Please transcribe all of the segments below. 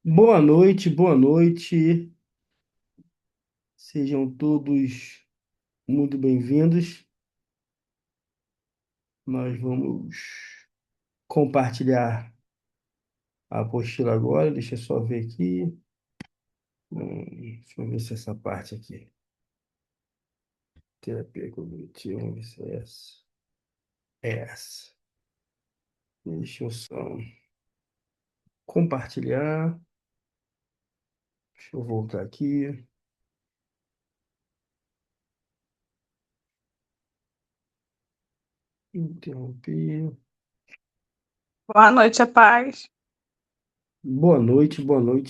Boa noite, boa noite. Sejam todos muito bem-vindos. Nós vamos compartilhar a apostila agora. Deixa eu só ver aqui. Deixa eu ver se essa parte aqui. Terapia cognitiva, vamos ver se é essa. É essa. Deixa eu só compartilhar. Deixa eu voltar aqui. Interromper. Boa noite, a paz. Boa noite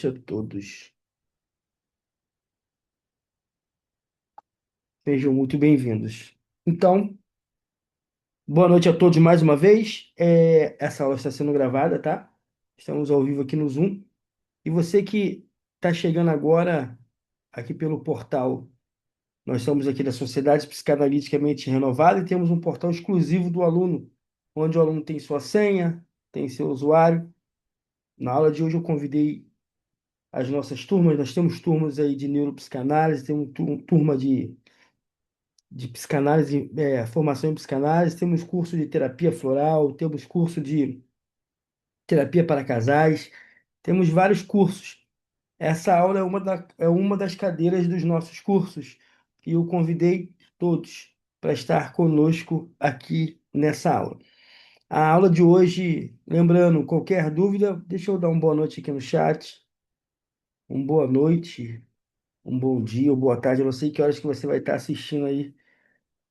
a todos. Sejam muito bem-vindos. Então, boa noite a todos mais uma vez. Essa aula está sendo gravada, tá? Estamos ao vivo aqui no Zoom. E você que está chegando agora aqui pelo portal, nós somos aqui da Sociedade Psicanaliticamente Renovada e temos um portal exclusivo do aluno, onde o aluno tem sua senha, tem seu usuário. Na aula de hoje eu convidei as nossas turmas, nós temos turmas aí de neuropsicanálise, temos turma de psicanálise, formação em psicanálise, temos curso de terapia floral, temos curso de terapia para casais, temos vários cursos. Essa aula é uma das cadeiras dos nossos cursos e eu convidei todos para estar conosco aqui nessa aula. A aula de hoje, lembrando, qualquer dúvida, deixa eu dar uma boa noite aqui no chat, uma boa noite, um bom dia, ou boa tarde, eu não sei que horas que você vai estar assistindo aí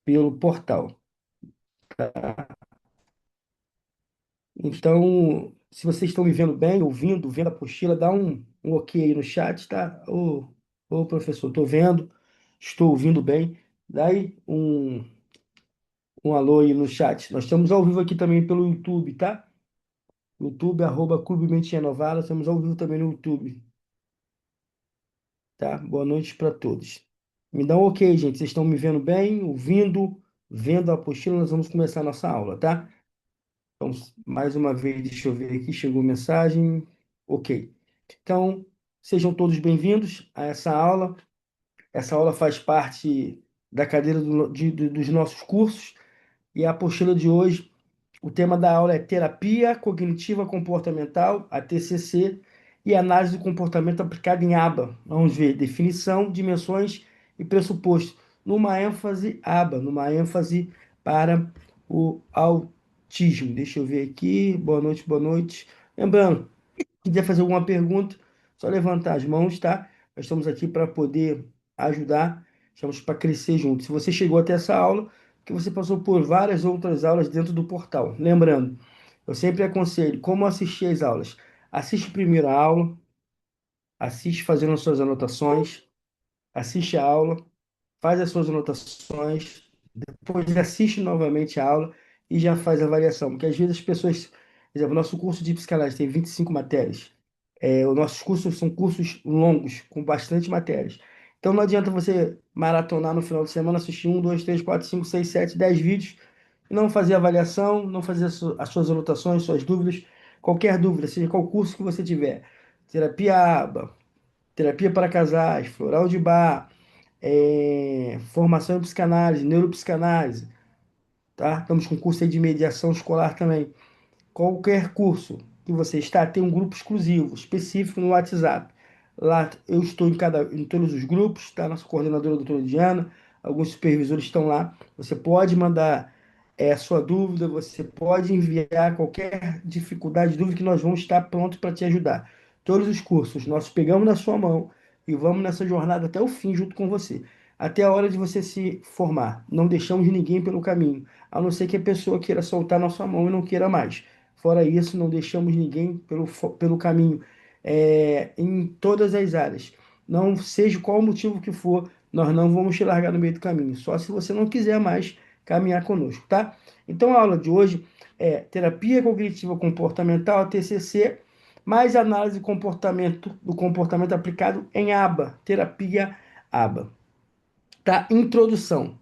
pelo portal. Então, se vocês estão me vendo bem, ouvindo, vendo a apostila, dá um ok aí no chat, tá? Ô professor, estou vendo, estou ouvindo bem. Dá aí um alô aí no chat. Nós estamos ao vivo aqui também pelo YouTube, tá? YouTube, Clube Mente Renovada, estamos ao vivo também no YouTube, tá? Boa noite para todos. Me dá um ok, gente. Vocês estão me vendo bem, ouvindo, vendo a apostila, nós vamos começar a nossa aula, tá? Então, mais uma vez, deixa eu ver aqui, chegou mensagem. Ok. Então, sejam todos bem-vindos a essa aula. Essa aula faz parte da cadeira dos nossos cursos e a apostila de hoje, o tema da aula é Terapia Cognitiva Comportamental, a TCC, e Análise do Comportamento aplicada em ABA. Vamos ver definição, dimensões e pressuposto, numa ênfase ABA, numa ênfase para o autismo. Deixa eu ver aqui. Boa noite, boa noite. Lembrando, quiser fazer alguma pergunta, só levantar as mãos, tá? Nós estamos aqui para poder ajudar, estamos para crescer juntos. Se você chegou até essa aula, que você passou por várias outras aulas dentro do portal. Lembrando, eu sempre aconselho como assistir às aulas. Assiste primeiro a aula, assiste fazendo as suas anotações, assiste a aula, faz as suas anotações, depois assiste novamente a aula e já faz a avaliação. Porque às vezes as pessoas, por exemplo, nosso curso de psicanálise tem 25 matérias. Os nossos cursos são cursos longos, com bastante matérias. Então não adianta você maratonar no final de semana, assistir um, dois, três, quatro, cinco, seis, sete, 10 vídeos, e não fazer avaliação, não fazer as suas anotações, suas dúvidas. Qualquer dúvida, seja qual curso que você tiver, terapia ABA, terapia para casais, floral de bar, formação em psicanálise, neuropsicanálise, tá? Estamos com curso aí de mediação escolar também. Qualquer curso que você está, tem um grupo exclusivo, específico no WhatsApp. Lá eu estou em todos os grupos, tá? Nossa coordenadora, a doutora Diana, alguns supervisores estão lá. Você pode mandar a sua dúvida, você pode enviar qualquer dificuldade, dúvida que nós vamos estar prontos para te ajudar. Todos os cursos nós pegamos na sua mão e vamos nessa jornada até o fim junto com você. Até a hora de você se formar. Não deixamos ninguém pelo caminho, a não ser que a pessoa queira soltar na sua mão e não queira mais. Fora isso, não deixamos ninguém pelo caminho, em todas as áreas. Não seja qual o motivo que for, nós não vamos te largar no meio do caminho, só se você não quiser mais caminhar conosco, tá? Então a aula de hoje é Terapia Cognitiva Comportamental, TCC, mais análise do comportamento aplicado em ABA, terapia ABA. Tá? Introdução.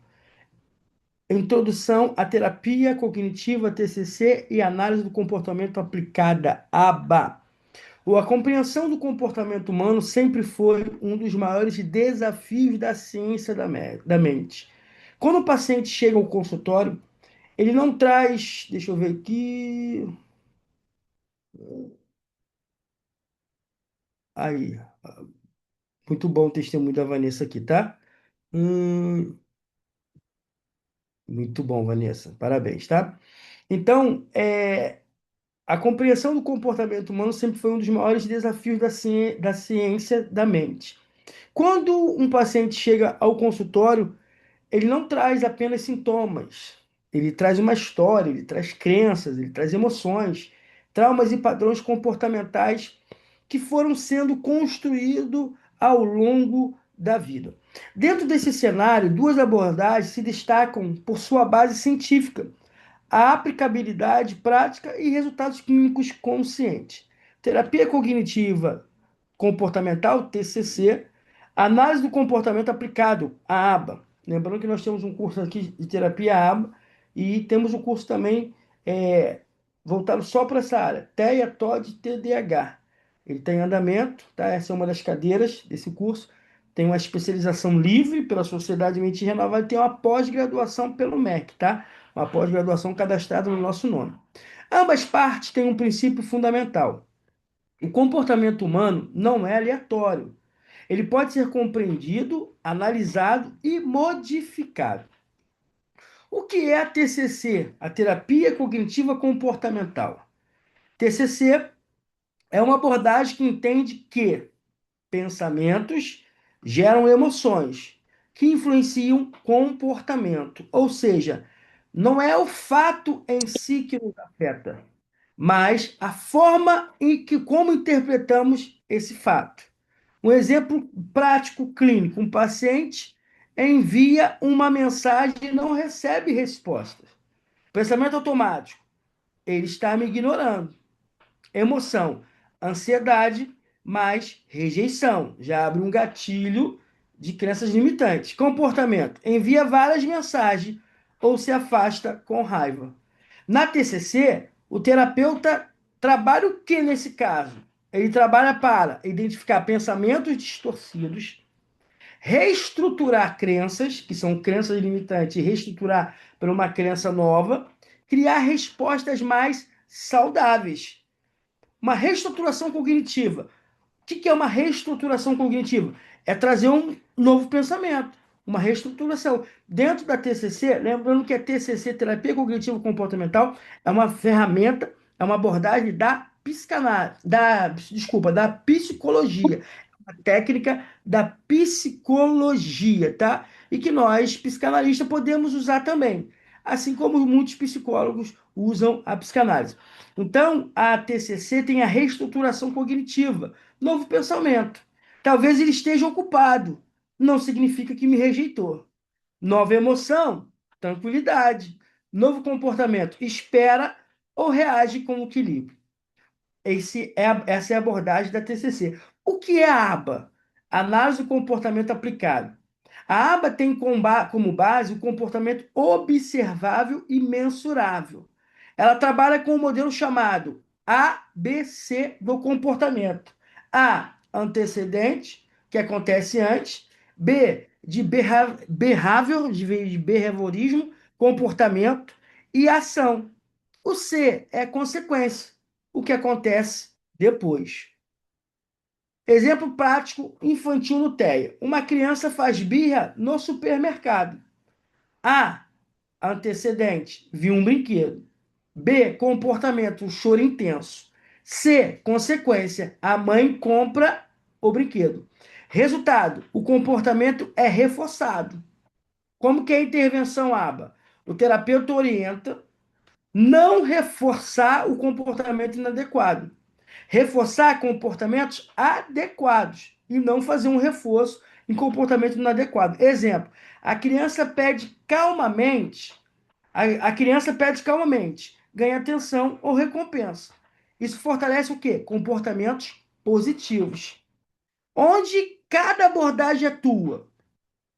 Introdução à terapia cognitiva, TCC e análise do comportamento aplicada, ABA. A compreensão do comportamento humano sempre foi um dos maiores desafios da ciência da mente. Quando o paciente chega ao consultório, ele não traz, deixa eu ver aqui, aí, muito bom o testemunho da Vanessa aqui, tá? Hum, muito bom, Vanessa, parabéns, tá? Então, a compreensão do comportamento humano sempre foi um dos maiores desafios da ciência da mente. Quando um paciente chega ao consultório, ele não traz apenas sintomas, ele traz uma história, ele traz crenças, ele traz emoções, traumas e padrões comportamentais que foram sendo construídos ao longo da vida. Dentro desse cenário, duas abordagens se destacam por sua base científica: a aplicabilidade prática e resultados clínicos conscientes. Terapia cognitiva comportamental, TCC, análise do comportamento aplicado, a ABA. Lembrando que nós temos um curso aqui de terapia ABA e temos um curso também voltado só para essa área, TEA, TOD, TDAH. Ele está em andamento, tá? Essa é uma das cadeiras desse curso. Tem uma especialização livre pela Sociedade Mente Renovada e tem uma pós-graduação pelo MEC, tá? Uma pós-graduação cadastrada no nosso nome. Ambas partes têm um princípio fundamental. O comportamento humano não é aleatório. Ele pode ser compreendido, analisado e modificado. O que é a TCC? A terapia cognitiva comportamental. TCC é uma abordagem que entende que pensamentos geram emoções, que influenciam comportamento. Ou seja, não é o fato em si que nos afeta, mas a forma em que como interpretamos esse fato. Um exemplo prático clínico: um paciente envia uma mensagem e não recebe respostas. Pensamento automático: ele está me ignorando. Emoção: ansiedade mais rejeição. Já abre um gatilho de crenças limitantes. Comportamento: envia várias mensagens ou se afasta com raiva. Na TCC, o terapeuta trabalha o que nesse caso? Ele trabalha para identificar pensamentos distorcidos, reestruturar crenças, que são crenças limitantes, e reestruturar para uma crença nova, criar respostas mais saudáveis. Uma reestruturação cognitiva. O que é uma reestruturação cognitiva? É trazer um novo pensamento, uma reestruturação. Dentro da TCC, lembrando que a TCC, Terapia Cognitivo Comportamental, é uma ferramenta, é uma abordagem da psicanálise, da psicologia, uma técnica da psicologia, tá? E que nós, psicanalistas, podemos usar também, assim como muitos psicólogos usam a psicanálise. Então, a TCC tem a reestruturação cognitiva, novo pensamento. Talvez ele esteja ocupado, não significa que me rejeitou. Nova emoção, tranquilidade. Novo comportamento, espera ou reage com equilíbrio. Essa é a abordagem da TCC. O que é a ABA? Análise do comportamento aplicado. A ABA tem como base o comportamento observável e mensurável. Ela trabalha com um modelo chamado ABC do comportamento. A, antecedente, que acontece antes. B, de behavior, de behaviorismo, comportamento e ação. O C é consequência, o que acontece depois. Exemplo prático infantil no TEA. Uma criança faz birra no supermercado. A, antecedente, viu um brinquedo. B, comportamento, um choro intenso. C, consequência, a mãe compra o brinquedo. Resultado, o comportamento é reforçado. Como que é a intervenção ABA? O terapeuta orienta não reforçar o comportamento inadequado. Reforçar comportamentos adequados e não fazer um reforço em comportamento inadequado. Exemplo, a criança pede calmamente, a criança pede calmamente, ganha atenção ou recompensa. Isso fortalece o quê? Comportamentos positivos. Onde cada abordagem atua?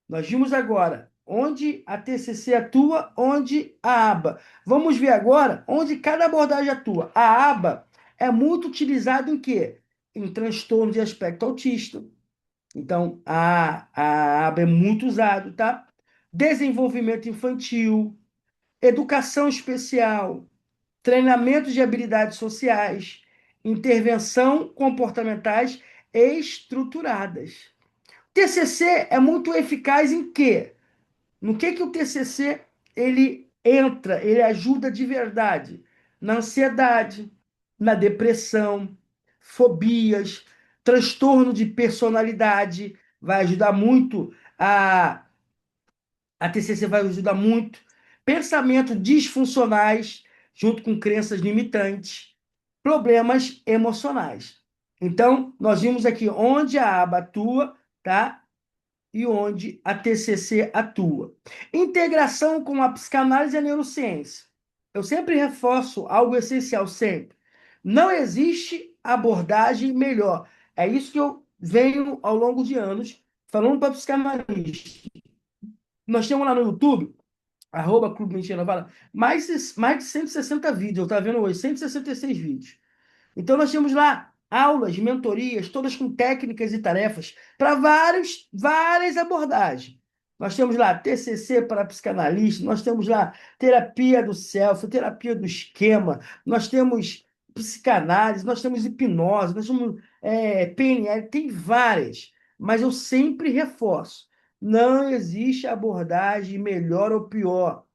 Nós vimos agora onde a TCC atua, onde a ABA. Vamos ver agora onde cada abordagem atua. A ABA é muito utilizada em quê? em transtorno de aspecto autista. Então, a aba é muito usado, tá? Desenvolvimento infantil, educação especial, treinamento de habilidades sociais, intervenção comportamentais estruturadas. TCC é muito eficaz em quê? No que o TCC ele entra, ele ajuda de verdade? Na ansiedade, na depressão, fobias, transtorno de personalidade, vai ajudar muito a TCC vai ajudar muito. Pensamentos disfuncionais, junto com crenças limitantes, problemas emocionais. Então, nós vimos aqui onde a aba atua, tá? E onde a TCC atua. Integração com a psicanálise e a neurociência. Eu sempre reforço algo essencial, sempre. Não existe abordagem melhor. É isso que eu venho ao longo de anos falando para psicanalistas. Nós temos lá no YouTube, arroba Clube Mentira Novela, mais de 160 vídeos. Eu estava vendo hoje, 166 vídeos. Então, nós temos lá aulas, mentorias, todas com técnicas e tarefas para várias abordagens. Nós temos lá TCC para psicanalista, nós temos lá terapia do self, terapia do esquema, nós temos psicanálise, nós temos hipnose, nós temos PNL, tem várias, mas eu sempre reforço, não existe abordagem melhor ou pior.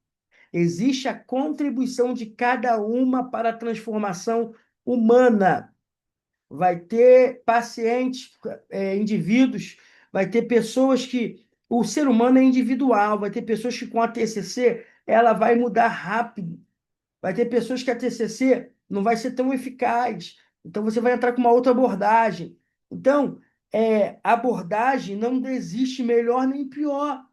Existe a contribuição de cada uma para a transformação humana. Vai ter pacientes, indivíduos, vai ter pessoas que. O ser humano é individual, vai ter pessoas que com a TCC ela vai mudar rápido. Vai ter pessoas que a TCC não vai ser tão eficaz. Então você vai entrar com uma outra abordagem. Então, abordagem não existe melhor nem pior.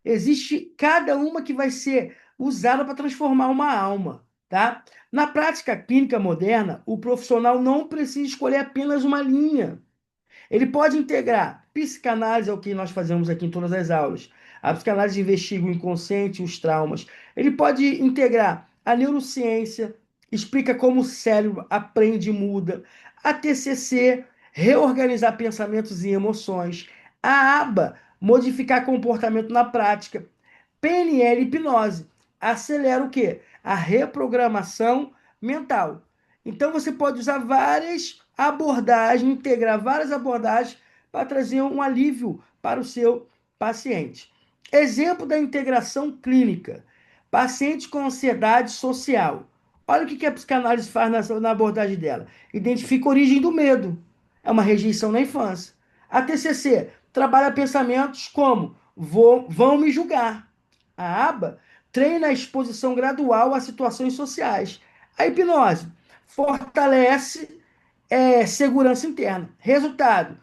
Existe cada uma que vai ser usada para transformar uma alma, tá? Na prática clínica moderna, o profissional não precisa escolher apenas uma linha. Ele pode integrar psicanálise, é o que nós fazemos aqui em todas as aulas. A psicanálise investiga o inconsciente e os traumas. Ele pode integrar a neurociência, explica como o cérebro aprende e muda. A TCC, reorganizar pensamentos e emoções. A ABA, modificar comportamento na prática. PNL, hipnose, acelera o quê? A reprogramação mental. Então você pode usar várias abordagens, integrar várias abordagens para trazer um alívio para o seu paciente. Exemplo da integração clínica. Paciente com ansiedade social. Olha o que a psicanálise faz na abordagem dela. Identifica a origem do medo. É uma rejeição na infância. A TCC trabalha pensamentos como vão me julgar. A aba treina a exposição gradual a situações sociais. A hipnose fortalece segurança interna. Resultado: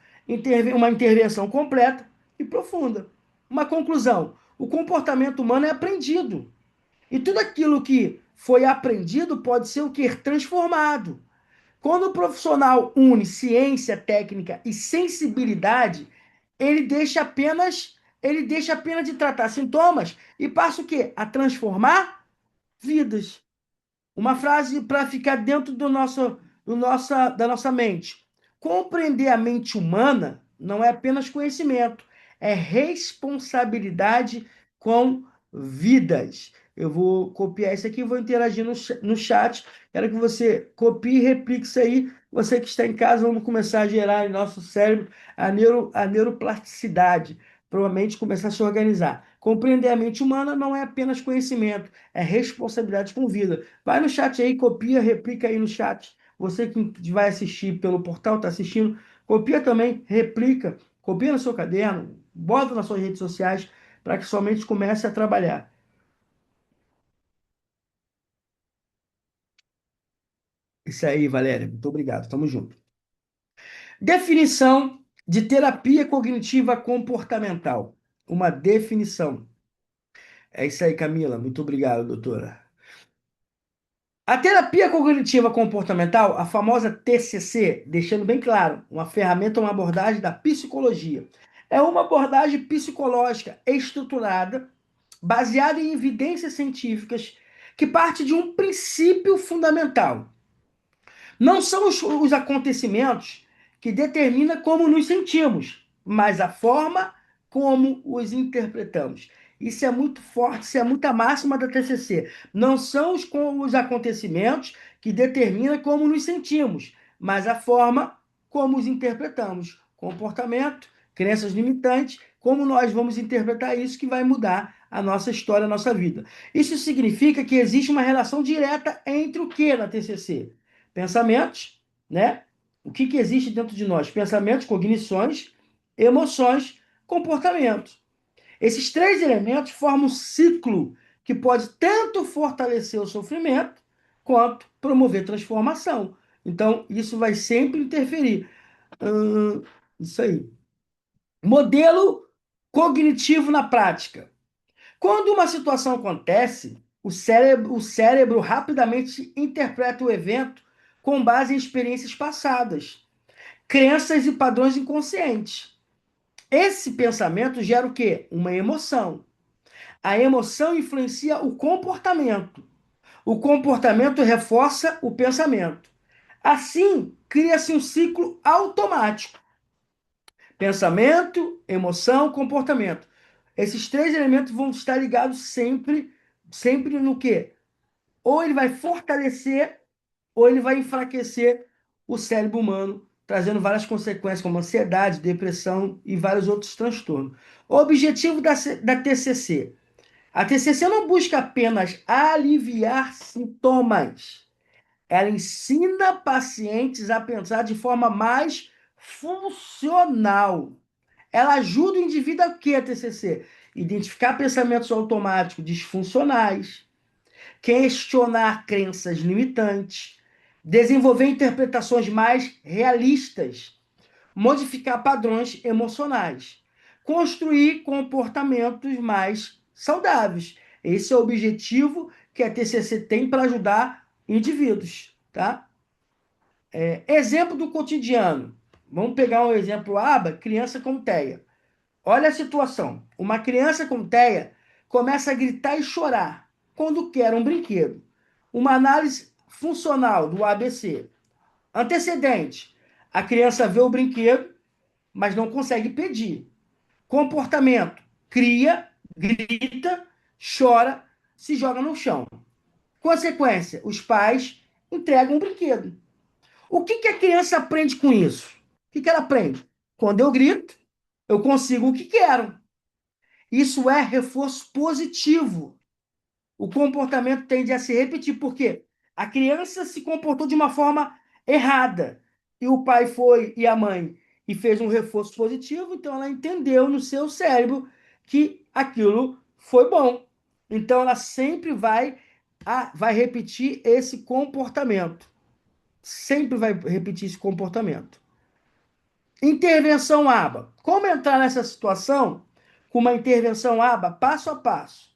uma intervenção completa e profunda. Uma conclusão: o comportamento humano é aprendido. E tudo aquilo que foi aprendido pode ser o que? Transformado. Quando o profissional une ciência, técnica e sensibilidade, ele deixa apenas de tratar sintomas e passa o quê? A transformar vidas. Uma frase para ficar dentro da nossa mente. Compreender a mente humana não é apenas conhecimento, é responsabilidade com vidas. Eu vou copiar isso aqui e vou interagir no chat. Quero que você copie e replique isso aí. Você que está em casa, vamos começar a gerar em nosso cérebro a neuroplasticidade. Provavelmente começar a se organizar. Compreender a mente humana não é apenas conhecimento, é responsabilidade com vida. Vai no chat aí, copia, replica aí no chat. Você que vai assistir pelo portal, está assistindo, copia também, replica, copia no seu caderno, bota nas suas redes sociais para que sua mente comece a trabalhar. Isso aí, Valéria. Muito obrigado. Tamo junto. Definição de terapia cognitiva comportamental. Uma definição. É isso aí, Camila. Muito obrigado, doutora. A terapia cognitiva comportamental, a famosa TCC, deixando bem claro, uma ferramenta, uma abordagem da psicologia. É uma abordagem psicológica estruturada, baseada em evidências científicas, que parte de um princípio fundamental. Não são os acontecimentos que determina como nos sentimos, mas a forma como os interpretamos. Isso é muito forte, isso é muita máxima da TCC. Não são os acontecimentos que determinam como nos sentimos, mas a forma como os interpretamos. Comportamento, crenças limitantes, como nós vamos interpretar isso que vai mudar a nossa história, a nossa vida. Isso significa que existe uma relação direta entre o que na TCC? Pensamentos, né? O que existe dentro de nós? Pensamentos, cognições, emoções, comportamento. Esses três elementos formam um ciclo que pode tanto fortalecer o sofrimento quanto promover transformação. Então, isso vai sempre interferir. Isso aí. Modelo cognitivo na prática. Quando uma situação acontece, o cérebro rapidamente interpreta o evento com base em experiências passadas, crenças e padrões inconscientes. Esse pensamento gera o quê? Uma emoção. A emoção influencia o comportamento. O comportamento reforça o pensamento. Assim, cria-se um ciclo automático. Pensamento, emoção, comportamento. Esses três elementos vão estar ligados sempre no quê? Ou ele vai fortalecer ou ele vai enfraquecer o cérebro humano, trazendo várias consequências, como ansiedade, depressão e vários outros transtornos. O objetivo da TCC. A TCC não busca apenas aliviar sintomas. Ela ensina pacientes a pensar de forma mais funcional. Ela ajuda o indivíduo a quê, a TCC? Identificar pensamentos automáticos disfuncionais, questionar crenças limitantes, desenvolver interpretações mais realistas, modificar padrões emocionais, construir comportamentos mais saudáveis. Esse é o objetivo que a TCC tem para ajudar indivíduos, tá? Exemplo do cotidiano. Vamos pegar um exemplo aba, criança com TEA. Olha a situação. Uma criança com TEA começa a gritar e chorar quando quer um brinquedo. Uma análise funcional do ABC. Antecedente. A criança vê o brinquedo, mas não consegue pedir. Comportamento. Cria, grita, chora, se joga no chão. Consequência. Os pais entregam o brinquedo. O que a criança aprende com isso? O que ela aprende? Quando eu grito, eu consigo o que quero. Isso é reforço positivo. O comportamento tende a se repetir, porque a criança se comportou de uma forma errada, e o pai foi, e a mãe, e fez um reforço positivo, então ela entendeu no seu cérebro que aquilo foi bom. Então ela sempre vai repetir esse comportamento. Sempre vai repetir esse comportamento. Intervenção aba. Como entrar nessa situação com uma intervenção aba passo a passo?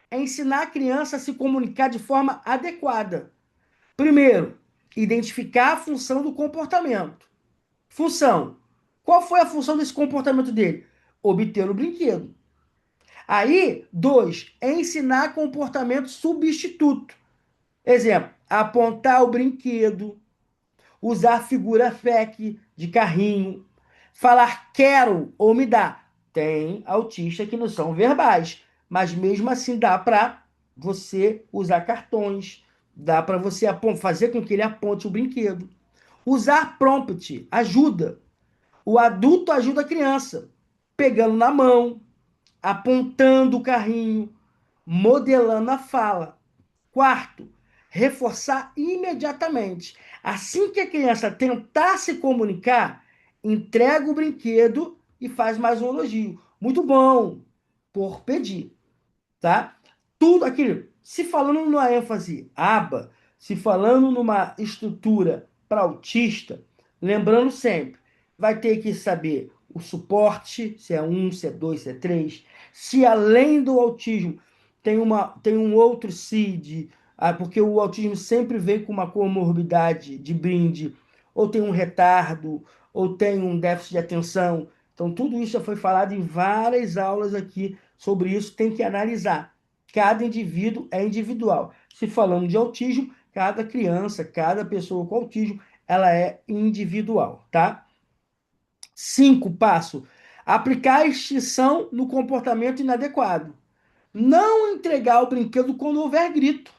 É ensinar a criança a se comunicar de forma adequada. Primeiro, identificar a função do comportamento. Função. Qual foi a função desse comportamento dele? Obter o brinquedo. Aí, dois, é ensinar comportamento substituto. Exemplo, apontar o brinquedo, usar figura FEC de carrinho, falar quero ou me dá. Tem autistas que não são verbais, mas mesmo assim dá para você usar cartões, dá para você fazer com que ele aponte o brinquedo. Usar prompt ajuda. O adulto ajuda a criança, pegando na mão, apontando o carrinho, modelando a fala. Quarto, reforçar imediatamente. Assim que a criança tentar se comunicar, entrega o brinquedo e faz mais um elogio. Muito bom, por pedir, tá? Tudo aquilo. Se falando numa ênfase aba, se falando numa estrutura para autista, lembrando sempre, vai ter que saber o suporte, se é um, se é dois, se é três, se além do autismo tem um outro CID, porque o autismo sempre vem com uma comorbidade de brinde, ou tem um retardo, ou tem um déficit de atenção. Então, tudo isso já foi falado em várias aulas aqui sobre isso, tem que analisar. Cada indivíduo é individual. Se falando de autismo, cada criança, cada pessoa com autismo, ela é individual, tá? 5, passo. Aplicar a extinção no comportamento inadequado. Não entregar o brinquedo quando houver grito.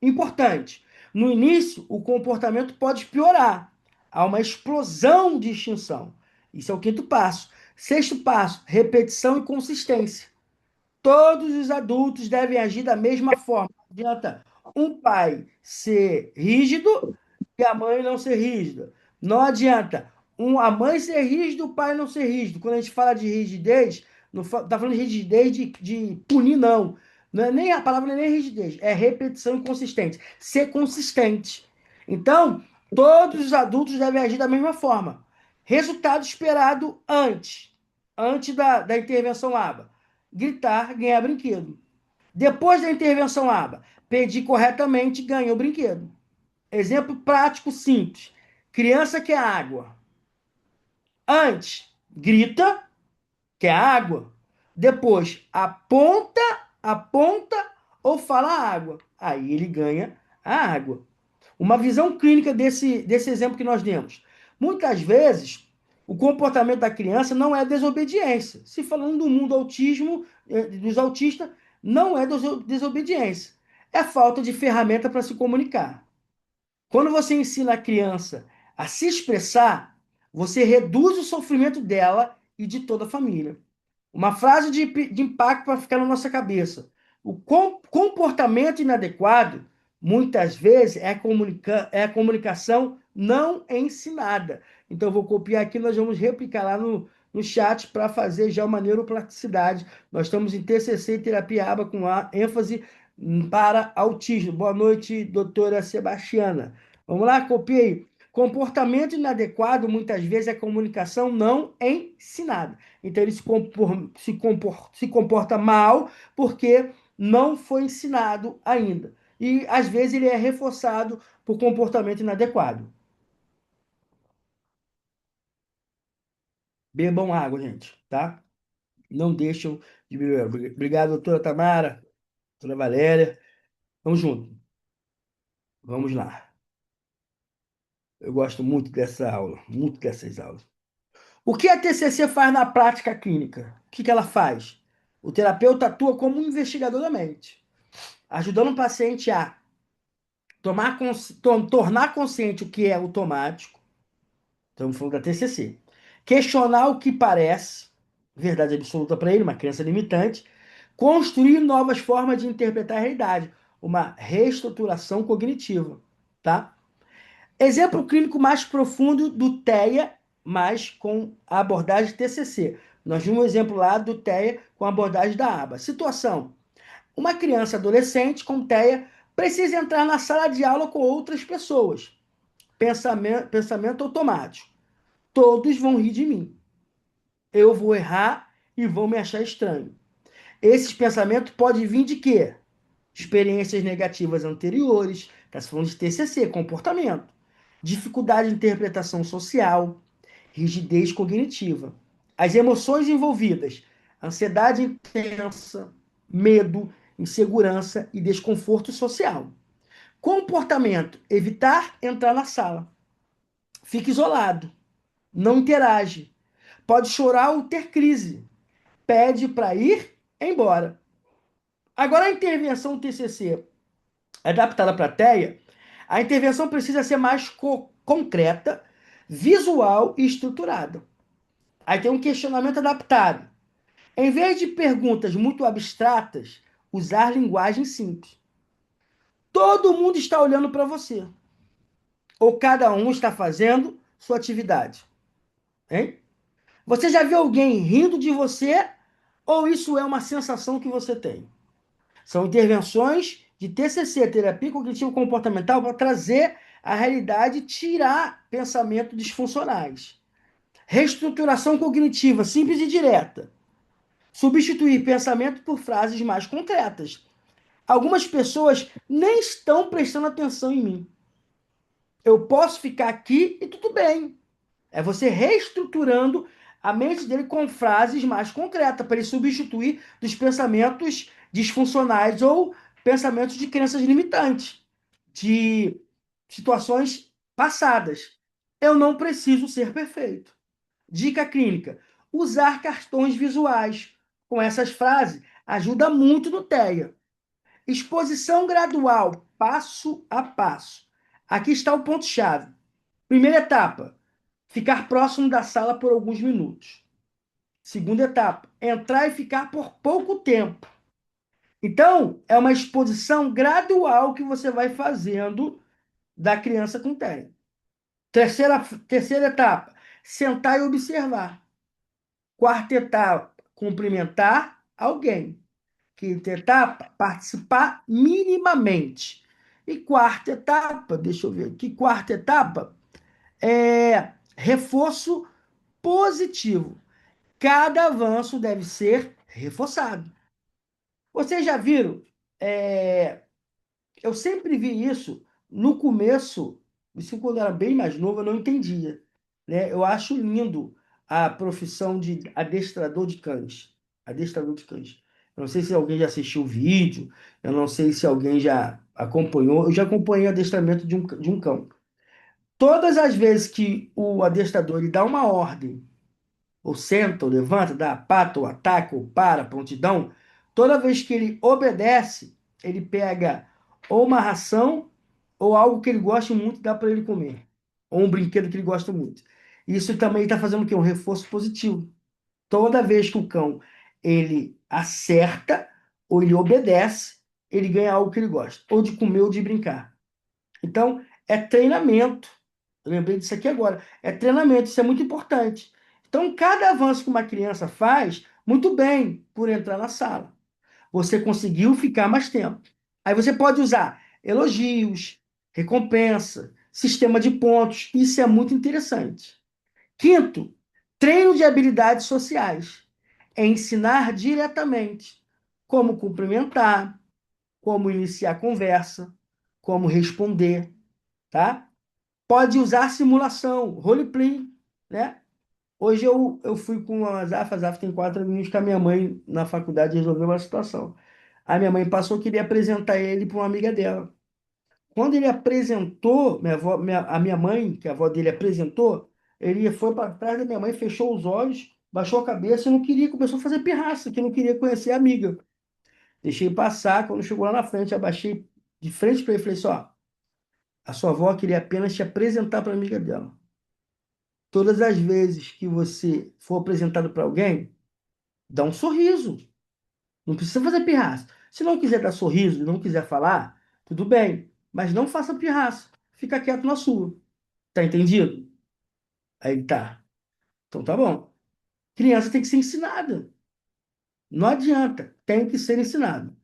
Importante. No início, o comportamento pode piorar. Há uma explosão de extinção. Isso é o quinto passo. Sexto passo, repetição e consistência. Todos os adultos devem agir da mesma forma. Não adianta um pai ser rígido e a mãe não ser rígida. Não adianta a mãe ser rígida e o pai não ser rígido. Quando a gente fala de rigidez, não está falando de rigidez de punir, não. Não é nem a palavra não é nem rigidez, é repetição e consistente. Ser consistente. Então, todos os adultos devem agir da mesma forma. Resultado esperado antes da intervenção ABA. Gritar, ganhar brinquedo. Depois da intervenção ABA, pedir corretamente, ganha o brinquedo. Exemplo prático simples. Criança quer água. Antes, grita, quer água. Depois, aponta ou fala água. Aí ele ganha a água. Uma visão clínica desse exemplo que nós demos. Muitas vezes, o comportamento da criança não é desobediência. Se falando do mundo autismo, dos autistas, não é desobediência. É falta de ferramenta para se comunicar. Quando você ensina a criança a se expressar, você reduz o sofrimento dela e de toda a família. Uma frase de impacto para ficar na nossa cabeça. O comportamento inadequado, muitas vezes, é a comunicação não ensinada. Então, eu vou copiar aqui, nós vamos replicar lá no chat para fazer já uma neuroplasticidade. Nós estamos em TCC e terapia ABA com ênfase para autismo. Boa noite, doutora Sebastiana. Vamos lá, copiei. Comportamento inadequado, muitas vezes, é comunicação não ensinada. Então, ele se comporta mal porque não foi ensinado ainda. E, às vezes, ele é reforçado por comportamento inadequado. Bebam água, gente, tá? Não deixam de beber. Obrigado, doutora Tamara, doutora Valéria. Vamos junto. Vamos lá. Eu gosto muito dessa aula, muito dessas aulas. O que a TCC faz na prática clínica? O que ela faz? O terapeuta atua como um investigador da mente, ajudando o paciente a tornar consciente o que é automático, estamos falando da TCC, questionar o que parece verdade absoluta para ele, uma crença limitante, construir novas formas de interpretar a realidade, uma reestruturação cognitiva, tá? Exemplo clínico mais profundo do TEA, mas com a abordagem TCC. Nós vimos um exemplo lá do TEA com a abordagem da ABA. Situação: uma criança adolescente com TEA precisa entrar na sala de aula com outras pessoas. Pensamento automático. Todos vão rir de mim. Eu vou errar e vão me achar estranho. Esses pensamentos podem vir de quê? Experiências negativas anteriores, está se falando de TCC, comportamento. Dificuldade de interpretação social, rigidez cognitiva. As emoções envolvidas: ansiedade intensa, medo, insegurança e desconforto social. Comportamento: evitar entrar na sala. Fica isolado, não interage, pode chorar ou ter crise, pede para ir embora. Agora, a intervenção TCC adaptada para a TEA, a intervenção precisa ser mais concreta, visual e estruturada. Aí tem um questionamento adaptado. Em vez de perguntas muito abstratas, usar linguagem simples. Todo mundo está olhando para você. Ou cada um está fazendo sua atividade. Hein? Você já viu alguém rindo de você? Ou isso é uma sensação que você tem? São intervenções de TCC, terapia cognitivo comportamental, para trazer a realidade e tirar pensamentos disfuncionais. Reestruturação cognitiva, simples e direta. Substituir pensamento por frases mais concretas. Algumas pessoas nem estão prestando atenção em mim. Eu posso ficar aqui e tudo bem. É você reestruturando a mente dele com frases mais concretas, para ele substituir dos pensamentos disfuncionais ou pensamentos de crenças limitantes, de situações passadas. Eu não preciso ser perfeito. Dica clínica: usar cartões visuais. Com essas frases, ajuda muito no TEA. Exposição gradual, passo a passo. Aqui está o ponto-chave. Primeira etapa: ficar próximo da sala por alguns minutos. Segunda etapa: entrar e ficar por pouco tempo. Então, é uma exposição gradual que você vai fazendo da criança com TEA. Terceira etapa: sentar e observar. Quarta etapa: cumprimentar alguém. Quinta etapa: participar minimamente. E quarta etapa, deixa eu ver aqui, quarta etapa é reforço positivo. Cada avanço deve ser reforçado. Vocês já viram? É, eu sempre vi isso no começo, isso quando eu era bem mais novo, eu não entendia, né? Eu acho lindo a profissão de adestrador de cães. Adestrador de cães. Eu não sei se alguém já assistiu o vídeo, eu não sei se alguém já acompanhou. Eu já acompanhei o adestramento de um cão. Todas as vezes que o adestrador ele dá uma ordem ou senta, ou levanta, dá a pata, ou ataca, ou para, prontidão, toda vez que ele obedece, ele pega ou uma ração ou algo que ele gosta muito e dá para ele comer. Ou um brinquedo que ele gosta muito. Isso também está fazendo o quê? Um reforço positivo. Toda vez que o cão ele acerta ou ele obedece, ele ganha algo que ele gosta, ou de comer ou de brincar. Então, é treinamento. Eu lembrei disso aqui agora. É treinamento, isso é muito importante. Então, cada avanço que uma criança faz, muito bem, por entrar na sala. Você conseguiu ficar mais tempo. Aí você pode usar elogios, recompensa, sistema de pontos. Isso é muito interessante. Quinto, treino de habilidades sociais. É ensinar diretamente como cumprimentar, como iniciar conversa, como responder, tá? Pode usar simulação, roleplay, né? Hoje eu fui com a Zaf tem 4 aninhos com a minha mãe na faculdade resolver uma situação. A minha mãe passou, queria apresentar ele para uma amiga dela. Quando ele apresentou, a minha mãe, que a avó dele apresentou, ele foi para trás da minha mãe, fechou os olhos, baixou a cabeça e não queria, começou a fazer pirraça, que não queria conhecer a amiga. Deixei passar, quando chegou lá na frente, abaixei de frente para ele e falei assim, ó, a sua avó queria apenas te apresentar para a amiga dela. Todas as vezes que você for apresentado para alguém, dá um sorriso. Não precisa fazer pirraça. Se não quiser dar sorriso e não quiser falar, tudo bem. Mas não faça pirraça. Fica quieto na sua. Tá entendido? Aí tá. Então tá bom. Criança tem que ser ensinada. Não adianta. Tem que ser ensinado.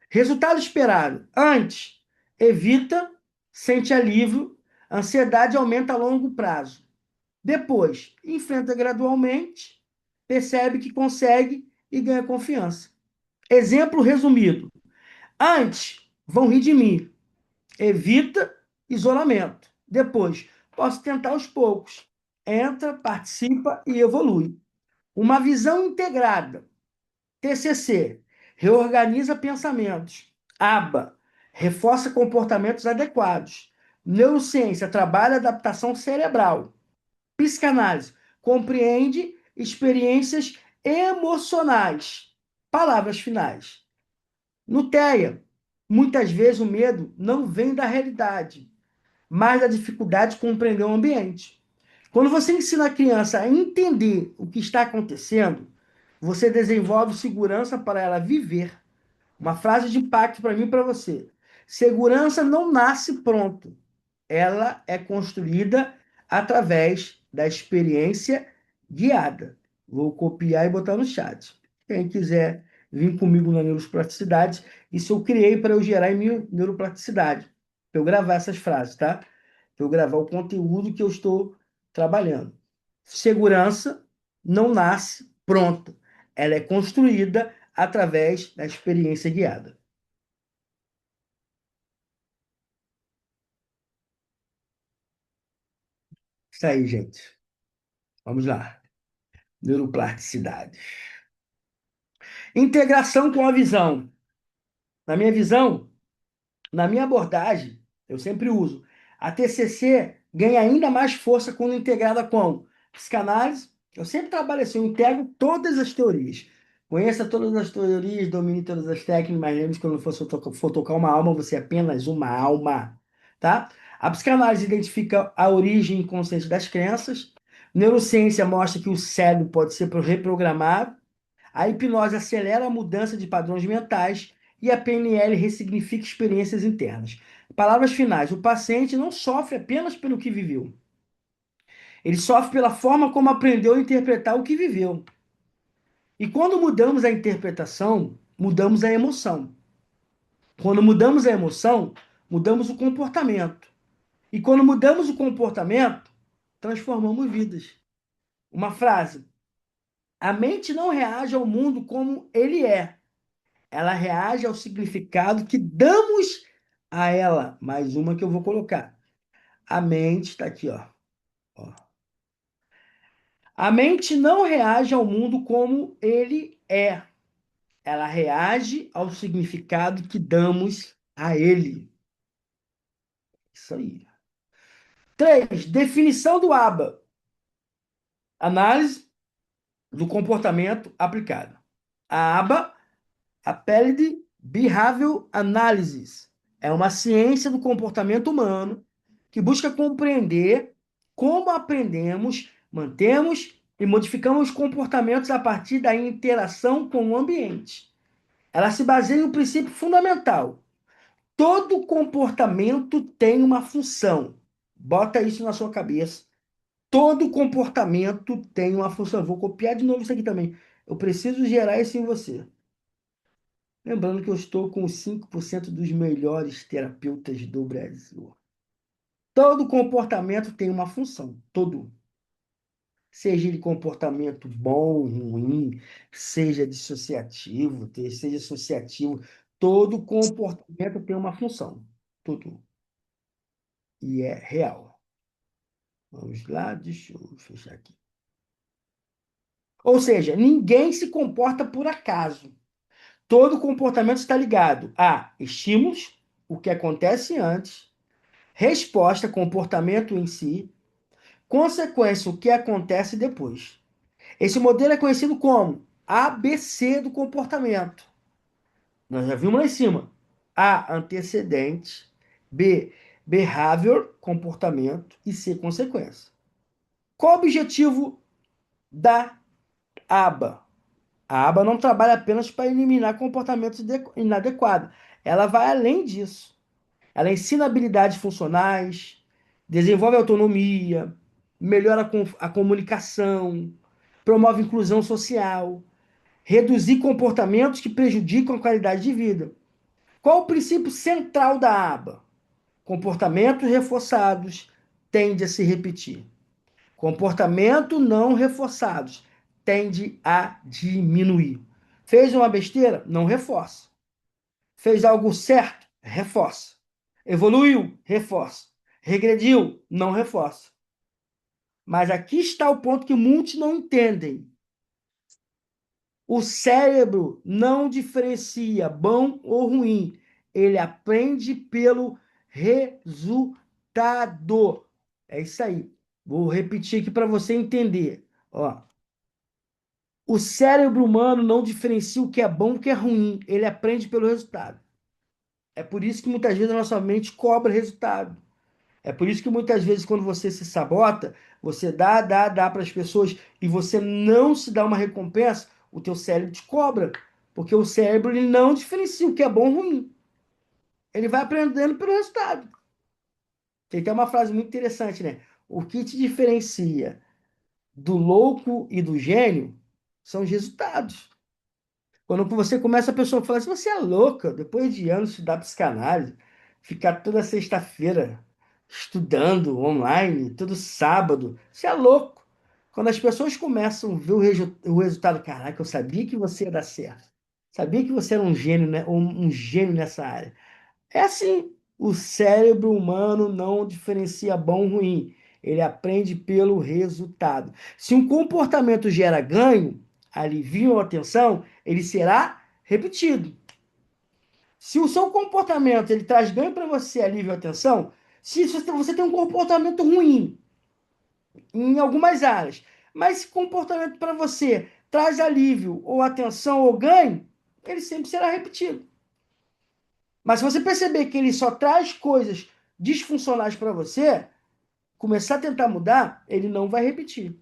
Resultado esperado. Antes, evita, sente alívio, ansiedade aumenta a longo prazo. Depois, enfrenta gradualmente, percebe que consegue e ganha confiança. Exemplo resumido. Antes, vão rir de mim. Evita isolamento. Depois, posso tentar aos poucos. Entra, participa e evolui. Uma visão integrada. TCC. Reorganiza pensamentos. ABA. Reforça comportamentos adequados. Neurociência. Trabalha adaptação cerebral. Psicanálise compreende experiências emocionais. Palavras finais. No TEA, muitas vezes o medo não vem da realidade, mas da dificuldade de compreender o ambiente. Quando você ensina a criança a entender o que está acontecendo, você desenvolve segurança para ela viver. Uma frase de impacto para mim e para você. Segurança não nasce pronto, ela é construída através da experiência guiada. Vou copiar e botar no chat. Quem quiser vir comigo na neuroplasticidade, isso eu criei para eu gerar em minha neuroplasticidade, para eu gravar essas frases, tá? Para eu gravar o conteúdo que eu estou trabalhando. Segurança não nasce pronta, ela é construída através da experiência guiada. Isso aí, gente. Vamos lá. Neuroplasticidade. Integração com a visão. Na minha visão, na minha abordagem, eu sempre uso. A TCC ganha ainda mais força quando integrada com psicanálise, Eu sempre trabalho assim, eu integro todas as teorias. Conheça todas as teorias, domine todas as técnicas, mas lembre que quando for tocar uma alma, você é apenas uma alma, tá? A psicanálise identifica a origem inconsciente das crenças. Neurociência mostra que o cérebro pode ser reprogramado. A hipnose acelera a mudança de padrões mentais e a PNL ressignifica experiências internas. Palavras finais: o paciente não sofre apenas pelo que viveu. Ele sofre pela forma como aprendeu a interpretar o que viveu. E quando mudamos a interpretação, mudamos a emoção. Quando mudamos a emoção, mudamos o comportamento. E quando mudamos o comportamento, transformamos vidas. Uma frase: a mente não reage ao mundo como ele é. Ela reage ao significado que damos a ela. Mais uma que eu vou colocar. A mente está aqui, ó. Ó. A mente não reage ao mundo como ele é. Ela reage ao significado que damos a ele. Isso aí. 3. Definição do ABA. Análise do comportamento aplicado. A ABA, Applied Behavioral Analysis, é uma ciência do comportamento humano que busca compreender como aprendemos, mantemos e modificamos comportamentos a partir da interação com o ambiente. Ela se baseia em um princípio fundamental. Todo comportamento tem uma função. Bota isso na sua cabeça. Todo comportamento tem uma função. Vou copiar de novo isso aqui também. Eu preciso gerar isso em você. Lembrando que eu estou com os 5% dos melhores terapeutas do Brasil. Todo comportamento tem uma função. Todo. Seja ele comportamento bom, ruim, seja dissociativo, seja associativo. Todo comportamento tem uma função. Tudo. E é real. Vamos lá, deixa eu fechar aqui. Ou seja, ninguém se comporta por acaso. Todo comportamento está ligado a estímulos, o que acontece antes, resposta, comportamento em si, consequência, o que acontece depois. Esse modelo é conhecido como ABC do comportamento. Nós já vimos lá em cima. A, antecedente. B, behavior, comportamento. E C, consequência. Qual o objetivo da aba? A aba não trabalha apenas para eliminar comportamentos inadequados. Ela vai além disso. Ela ensina habilidades funcionais, desenvolve autonomia, melhora a comunicação, promove inclusão social, reduzir comportamentos que prejudicam a qualidade de vida. Qual o princípio central da aba? Comportamentos reforçados tendem a se repetir. Comportamento não reforçados tende a diminuir. Fez uma besteira? Não reforça. Fez algo certo? Reforça. Evoluiu? Reforça. Regrediu? Não reforça. Mas aqui está o ponto que muitos não entendem. O cérebro não diferencia bom ou ruim. Ele aprende pelo resultado. É isso aí. Vou repetir aqui para você entender. Ó, o cérebro humano não diferencia o que é bom e o que é ruim. Ele aprende pelo resultado. É por isso que muitas vezes a nossa mente cobra resultado. É por isso que muitas vezes, quando você se sabota, você dá para as pessoas e você não se dá uma recompensa, o teu cérebro te cobra. Porque o cérebro ele não diferencia o que é bom ou ruim. Ele vai aprendendo pelo resultado. Tem até uma frase muito interessante, né? O que te diferencia do louco e do gênio são os resultados. Quando você começa, a pessoa fala assim, você é louca, depois de anos estudar psicanálise, ficar toda sexta-feira estudando online, todo sábado, você é louco. Quando as pessoas começam a ver o resultado, caraca, eu sabia que você ia dar certo. Sabia que você era um gênio, né? Um gênio nessa área. É assim, o cérebro humano não diferencia bom e ruim. Ele aprende pelo resultado. Se um comportamento gera ganho, alivio ou atenção, ele será repetido. Se o seu comportamento ele traz ganho para você, alívio ou atenção, se você tem um comportamento ruim em algumas áreas, Mas se comportamento para você traz alívio ou atenção ou ganho, ele sempre será repetido. Mas se você perceber que ele só traz coisas disfuncionais para você, começar a tentar mudar, ele não vai repetir.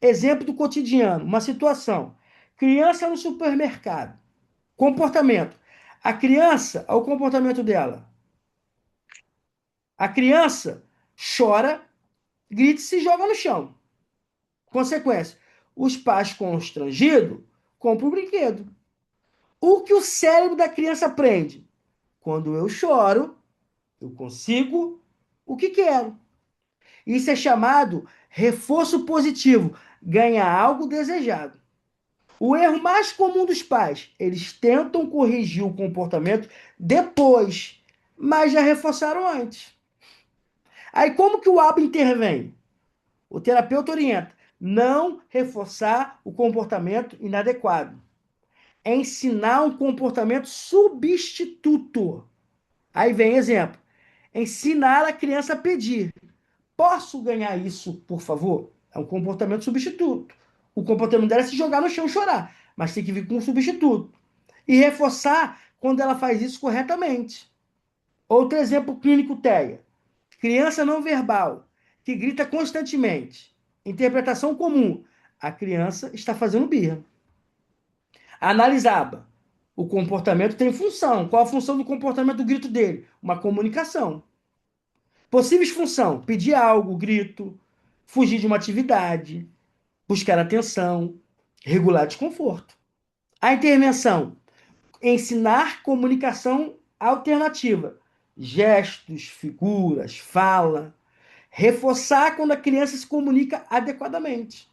Exemplo do cotidiano, uma situação. Criança no supermercado. Comportamento. A criança, olha o comportamento dela. A criança chora, grita e se joga no chão. Consequência. Os pais constrangidos compram o brinquedo. O que o cérebro da criança aprende? Quando eu choro, eu consigo o que quero. Isso é chamado reforço positivo, ganha algo desejado. O erro mais comum dos pais, eles tentam corrigir o comportamento depois, mas já reforçaram antes. Aí como que o ABA intervém? O terapeuta orienta não reforçar o comportamento inadequado. É ensinar um comportamento substituto. Aí vem exemplo. Ensinar a criança a pedir. Posso ganhar isso, por favor? É um comportamento substituto. O comportamento dela é se jogar no chão e chorar, mas tem que vir com um substituto. E reforçar quando ela faz isso corretamente. Outro exemplo clínico TEA. Criança não verbal, que grita constantemente. Interpretação comum. A criança está fazendo birra. Analisava. O comportamento tem função. Qual a função do comportamento do grito dele? Uma comunicação. Possíveis função: pedir algo, grito, fugir de uma atividade, buscar atenção, regular desconforto. A intervenção: ensinar comunicação alternativa, gestos, figuras, fala, reforçar quando a criança se comunica adequadamente,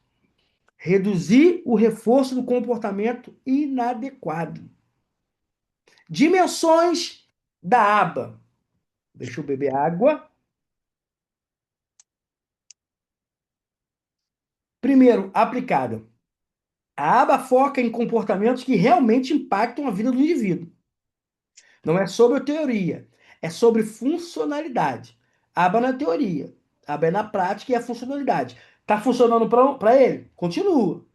reduzir o reforço do comportamento inadequado. Dimensões da aba. Deixa eu beber água. Primeiro, aplicada. A aba foca em comportamentos que realmente impactam a vida do indivíduo. Não é sobre teoria, é sobre funcionalidade. A aba não é teoria, a aba é na prática e é a funcionalidade. Tá funcionando para ele? Continua.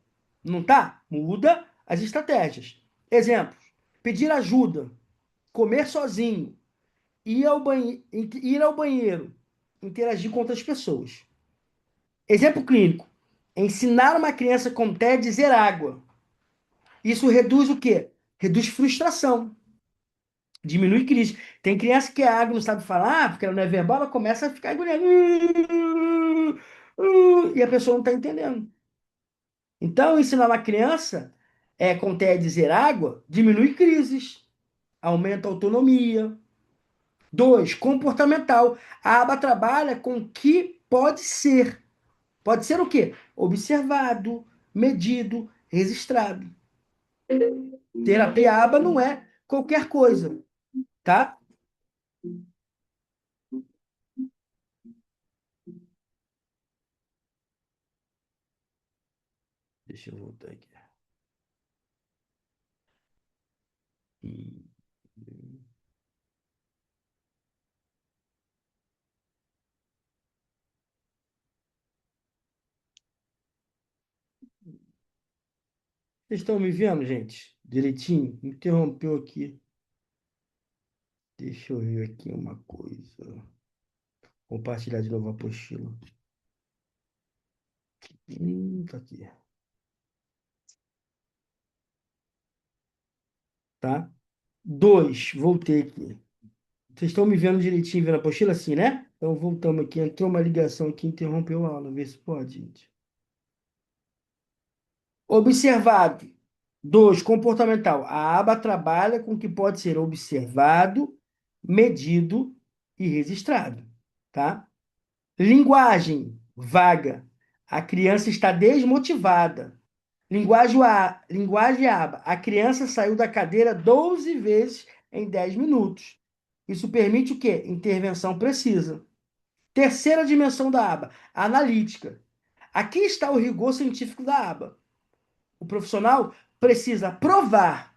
Não tá? Muda as estratégias. Exemplos: pedir ajuda, comer sozinho, ir ao banheiro, interagir com outras pessoas. Exemplo clínico: ensinar uma criança como é dizer água. Isso reduz o quê? Reduz frustração, diminui crise. Tem criança que a água não sabe falar, porque ela não é verbal, ela começa a ficar agoniada. E a pessoa não está entendendo. Então, ensinar uma criança como é dizer água, diminui crises, aumenta a autonomia. Dois, comportamental. A aba trabalha com o que pode ser. Pode ser o quê? Observado, medido, registrado. Terapia aba não é qualquer coisa, tá? Deixa eu voltar aqui. Hum. Vocês estão me vendo, gente? Direitinho? Me interrompeu aqui. Deixa eu ver aqui uma coisa. Compartilhar de novo a apostila. Tá aqui. Tá? Dois, voltei aqui. Vocês estão me vendo direitinho, vendo a apostila assim, né? Então voltamos aqui. Entrou uma ligação aqui, interrompeu a aula. Vê se pode, gente. Observado. Dois, comportamental. A aba trabalha com o que pode ser observado, medido e registrado, tá? Linguagem vaga. A criança está desmotivada. Linguagem aba. A criança saiu da cadeira 12 vezes em 10 minutos. Isso permite o quê? Intervenção precisa. Terceira dimensão da aba, analítica. Aqui está o rigor científico da aba. O profissional precisa provar.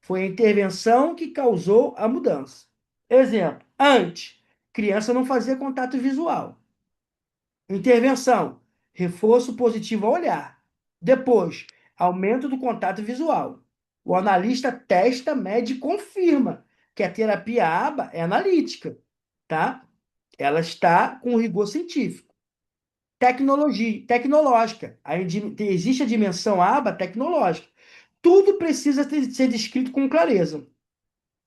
Foi a intervenção que causou a mudança. Exemplo: antes, criança não fazia contato visual. Intervenção: reforço positivo ao olhar. Depois, aumento do contato visual. O analista testa, mede e confirma que a terapia ABA é analítica, tá? Ela está com rigor científico. Tecnologia, tecnológica. Existe a dimensão ABA tecnológica. Tudo precisa ser descrito com clareza.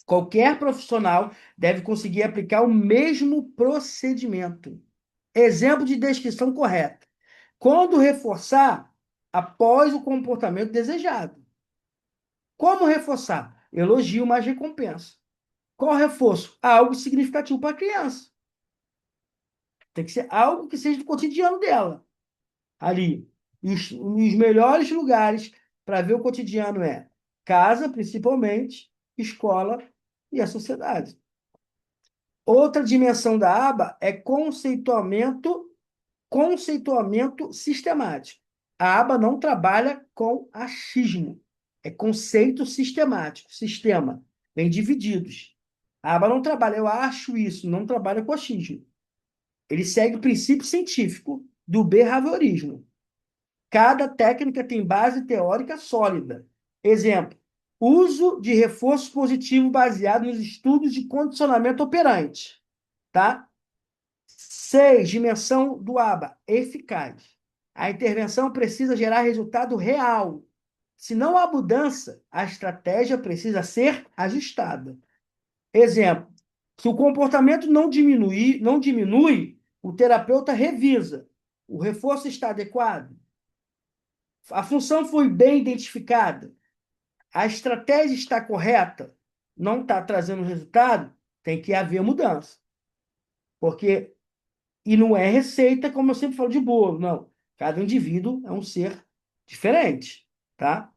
Qualquer profissional deve conseguir aplicar o mesmo procedimento. Exemplo de descrição correta. Quando reforçar, após o comportamento desejado. Como reforçar? Elogio mais recompensa. Qual reforço? Algo significativo para a criança. Tem que ser algo que seja do cotidiano dela. Ali. Os melhores lugares para ver o cotidiano é casa, principalmente, escola e a sociedade. Outra dimensão da aba é conceituamento sistemático. A aba não trabalha com achismo. É conceito sistemático, sistema, bem divididos. A aba não trabalha, eu acho isso, não trabalha com achismo. Ele segue o princípio científico do behaviorismo. Cada técnica tem base teórica sólida. Exemplo, uso de reforço positivo baseado nos estudos de condicionamento operante. Tá? 6, dimensão do ABA, eficaz. A intervenção precisa gerar resultado real. Se não há mudança, a estratégia precisa ser ajustada. Exemplo, se o comportamento não diminui, o terapeuta revisa. O reforço está adequado? A função foi bem identificada? A estratégia está correta? Não está trazendo resultado? Tem que haver mudança. Porque E não é receita, como eu sempre falo, de bolo, não. Cada indivíduo é um ser diferente, tá?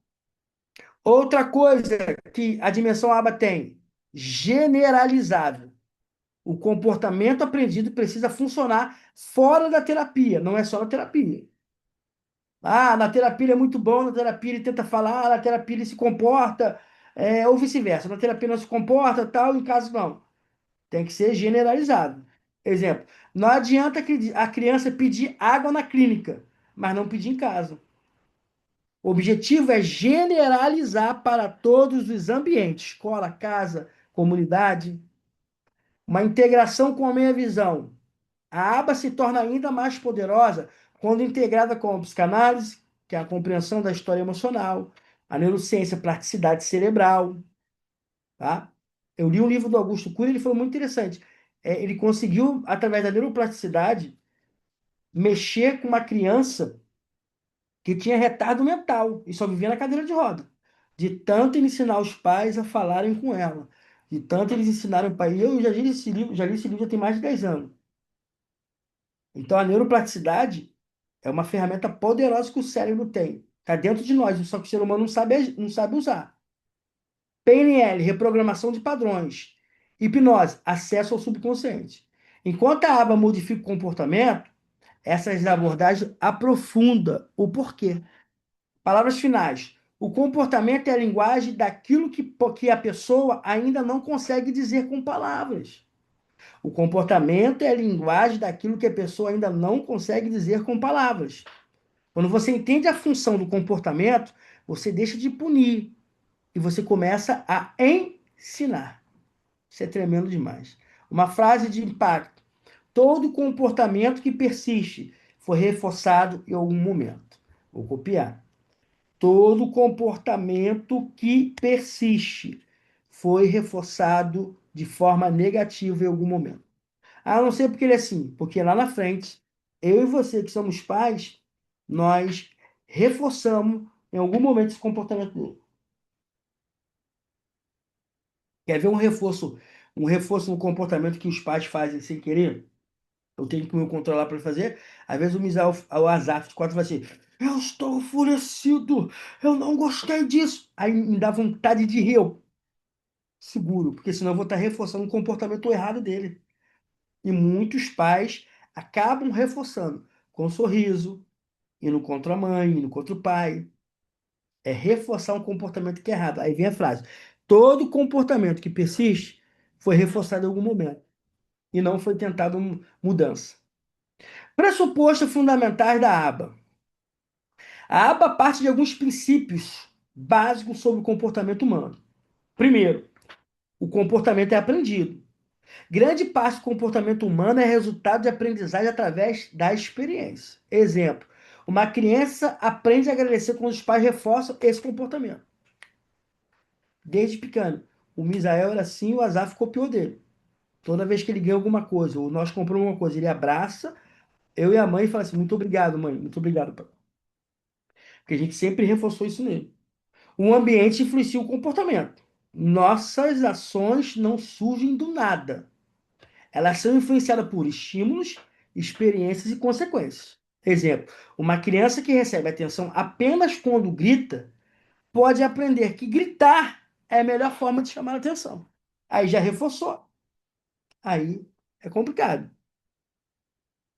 Outra coisa que a dimensão ABA tem, generalizável. O comportamento aprendido precisa funcionar fora da terapia, não é só na terapia. Ah, na terapia ele é muito bom, na terapia ele tenta falar, na terapia ele se comporta, ou vice-versa. Na terapia não se comporta, tal, em caso não. Tem que ser generalizado. Exemplo, não adianta a criança pedir água na clínica, mas não pedir em casa. O objetivo é generalizar para todos os ambientes, escola, casa, comunidade, uma integração com a minha visão. A aba se torna ainda mais poderosa quando integrada com a psicanálise, que é a compreensão da história emocional, a neurociência, plasticidade cerebral, tá? Eu li um livro do Augusto Cury, ele foi muito interessante. Ele conseguiu, através da neuroplasticidade, mexer com uma criança que tinha retardo mental e só vivia na cadeira de roda. De tanto ele ensinar os pais a falarem com ela. De tanto eles ensinaram o pai. Eu já li esse livro já tem mais de 10 anos. Então a neuroplasticidade é uma ferramenta poderosa que o cérebro tem. Está dentro de nós, só que o ser humano não sabe usar. PNL, reprogramação de padrões. Hipnose, acesso ao subconsciente. Enquanto a aba modifica o comportamento, essas abordagens aprofundam o porquê. Palavras finais. O comportamento é a linguagem daquilo que a pessoa ainda não consegue dizer com palavras. O comportamento é a linguagem daquilo que a pessoa ainda não consegue dizer com palavras. Quando você entende a função do comportamento, você deixa de punir e você começa a ensinar. Isso é tremendo demais. Uma frase de impacto. Todo comportamento que persiste foi reforçado em algum momento. Vou copiar. Todo comportamento que persiste foi reforçado de forma negativa em algum momento. Ah, não sei porque ele é assim. Porque lá na frente, eu e você que somos pais, nós reforçamos em algum momento esse comportamento dele. Quer ver um reforço no comportamento que os pais fazem sem querer? Eu tenho que me controlar para fazer. Às vezes o Misael, o Azaf de quatro vai assim, eu estou enfurecido, eu não gostei disso. Aí me dá vontade de rir, eu seguro, porque senão eu vou estar reforçando o comportamento errado dele. E muitos pais acabam reforçando com um sorriso, indo contra a mãe, indo contra o pai. É reforçar um comportamento que é errado. Aí vem a frase: todo comportamento que persiste foi reforçado em algum momento e não foi tentado mudança. Pressupostos fundamentais da aba. A aba parte de alguns princípios básicos sobre o comportamento humano. Primeiro, o comportamento é aprendido. Grande parte do comportamento humano é resultado de aprendizagem através da experiência. Exemplo, uma criança aprende a agradecer quando os pais reforçam esse comportamento. Desde pequeno. O Misael era assim, o Azaf copiou dele. Toda vez que ele ganha alguma coisa, ou nós compramos alguma coisa, ele abraça, eu e a mãe e fala assim, muito obrigado, mãe, muito obrigado, pai. Porque a gente sempre reforçou isso nele. O ambiente influencia o comportamento. Nossas ações não surgem do nada. Elas são influenciadas por estímulos, experiências e consequências. Exemplo, uma criança que recebe atenção apenas quando grita pode aprender que gritar é a melhor forma de chamar a atenção. Aí já reforçou. Aí é complicado.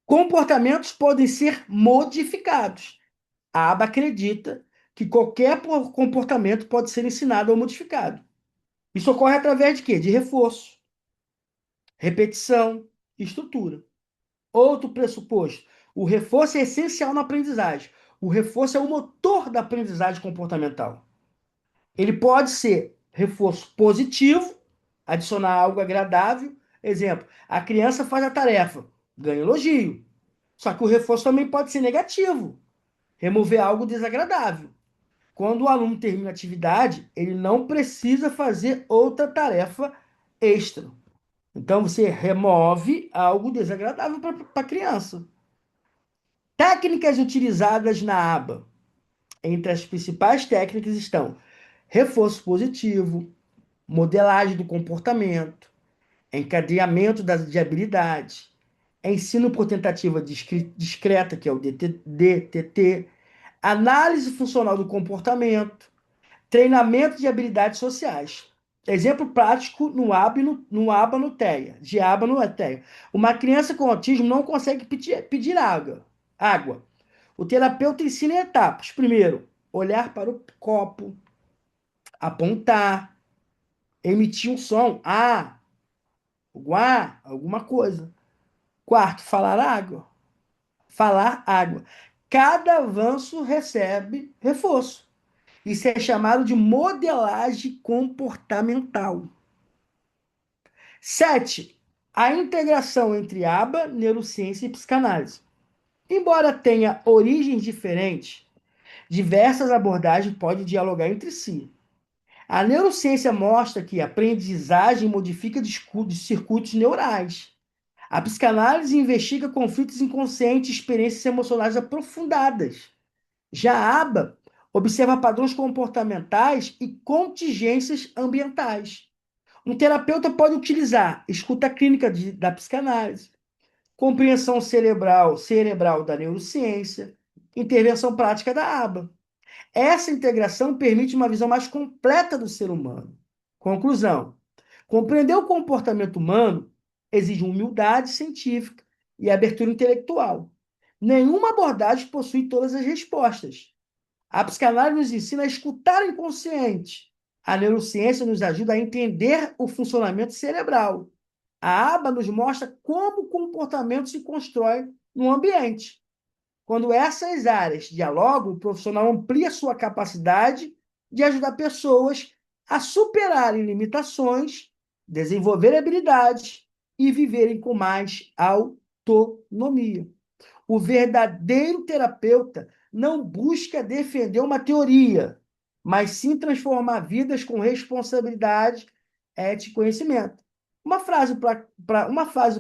Comportamentos podem ser modificados. A aba acredita que qualquer comportamento pode ser ensinado ou modificado. Isso ocorre através de quê? De reforço, repetição e estrutura. Outro pressuposto: o reforço é essencial na aprendizagem. O reforço é o motor da aprendizagem comportamental. Ele pode ser reforço positivo, adicionar algo agradável. Exemplo, a criança faz a tarefa, ganha elogio. Só que o reforço também pode ser negativo, remover algo desagradável. Quando o aluno termina a atividade, ele não precisa fazer outra tarefa extra. Então você remove algo desagradável para a criança. Técnicas utilizadas na aba. Entre as principais técnicas estão reforço positivo, modelagem do comportamento, encadeamento de habilidades, ensino por tentativa discreta, que é o DTT, análise funcional do comportamento, treinamento de habilidades sociais. Exemplo prático no aba no TEA, de aba no TEA. Uma criança com autismo não consegue pedir água. O terapeuta ensina em etapas. Primeiro, olhar para o copo, apontar, emitir um som, guá, alguma coisa. Quarto, falar água. Cada avanço recebe reforço. Isso é chamado de modelagem comportamental. 7. A integração entre aba, neurociência e psicanálise. Embora tenha origens diferentes, diversas abordagens podem dialogar entre si. A neurociência mostra que a aprendizagem modifica circuitos neurais. A psicanálise investiga conflitos inconscientes e experiências emocionais aprofundadas. Já a aba observa padrões comportamentais e contingências ambientais. Um terapeuta pode utilizar escuta clínica da psicanálise, compreensão cerebral da neurociência, intervenção prática da aba. Essa integração permite uma visão mais completa do ser humano. Conclusão: compreender o comportamento humano exige humildade científica e abertura intelectual. Nenhuma abordagem possui todas as respostas. A psicanálise nos ensina a escutar o inconsciente. A neurociência nos ajuda a entender o funcionamento cerebral. A aba nos mostra como o comportamento se constrói no ambiente. Quando essas áreas dialogam, o profissional amplia sua capacidade de ajudar pessoas a superarem limitações, desenvolver habilidades e viverem com mais autonomia. O verdadeiro terapeuta não busca defender uma teoria, mas sim transformar vidas com responsabilidade, ética e conhecimento. Uma frase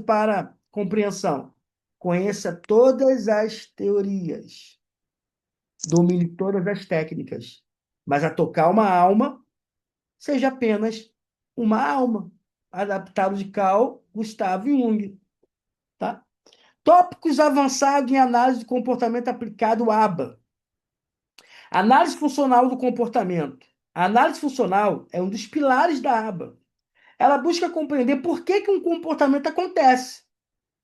para compreensão. Conheça todas as teorias, domine todas as técnicas, mas a tocar uma alma, seja apenas uma alma. Adaptado de Carl Gustav Jung. Tá? Tópicos avançados em análise de comportamento aplicado ABA. Análise funcional do comportamento. A análise funcional é um dos pilares da ABA. Ela busca compreender por que um comportamento acontece,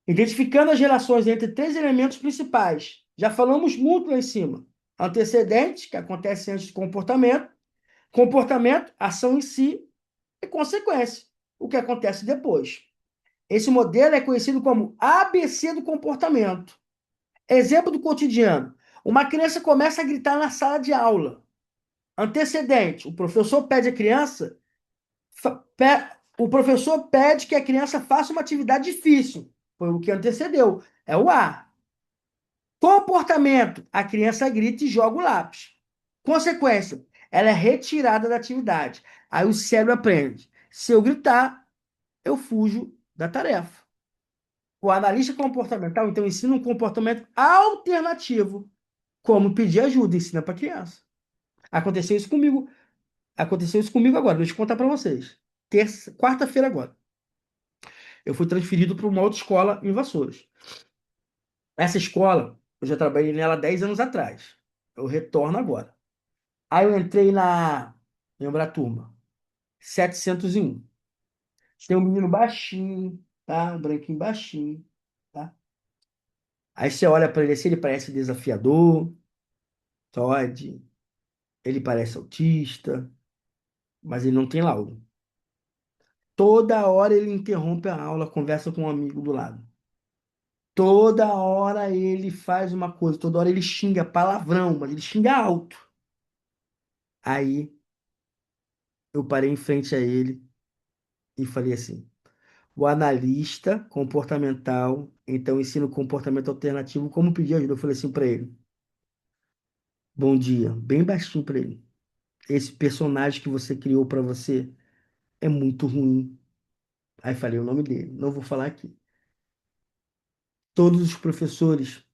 identificando as relações entre três elementos principais. Já falamos muito lá em cima. Antecedente, que acontece antes do comportamento, ação em si, e consequência, o que acontece depois. Esse modelo é conhecido como ABC do comportamento. Exemplo do cotidiano. Uma criança começa a gritar na sala de aula. Antecedente, o professor pede à criança, o professor pede que a criança faça uma atividade difícil. Foi o que antecedeu. É o A. Comportamento, a criança grita e joga o lápis. Consequência, ela é retirada da atividade. Aí o cérebro aprende. Se eu gritar, eu fujo da tarefa. O analista comportamental, então, ensina um comportamento alternativo, como pedir ajuda, ensina para a criança. Aconteceu isso comigo. Aconteceu isso comigo agora. Deixa eu contar para vocês. Quarta-feira agora. Eu fui transferido para uma outra escola em Vassouras. Essa escola, eu já trabalhei nela 10 anos atrás. Eu retorno agora. Aí eu entrei na. Lembra a turma? 701. Tem um menino baixinho, tá? Um branquinho baixinho, tá? Aí você olha para ele assim, ele parece desafiador, Todd, ele parece autista, mas ele não tem laudo. Toda hora ele interrompe a aula, conversa com um amigo do lado. Toda hora ele faz uma coisa, toda hora ele xinga palavrão, mas ele xinga alto. Aí eu parei em frente a ele e falei assim: o analista comportamental, então ensina o comportamento alternativo, como pedir ajuda. Eu falei assim para ele: bom dia, bem baixinho para ele. Esse personagem que você criou para você é muito ruim. Aí falei o nome dele, não vou falar aqui. Todos os professores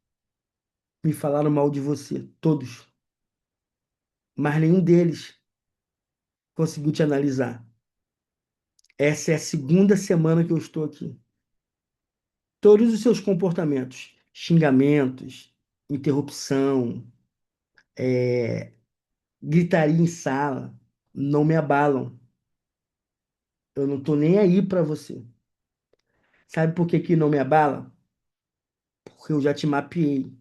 me falaram mal de você, todos, mas nenhum deles conseguiu te analisar. Essa é a segunda semana que eu estou aqui. Todos os seus comportamentos, xingamentos, interrupção, gritaria em sala, não me abalam. Eu não tô nem aí para você. Sabe por que que não me abala? Porque eu já te mapeei.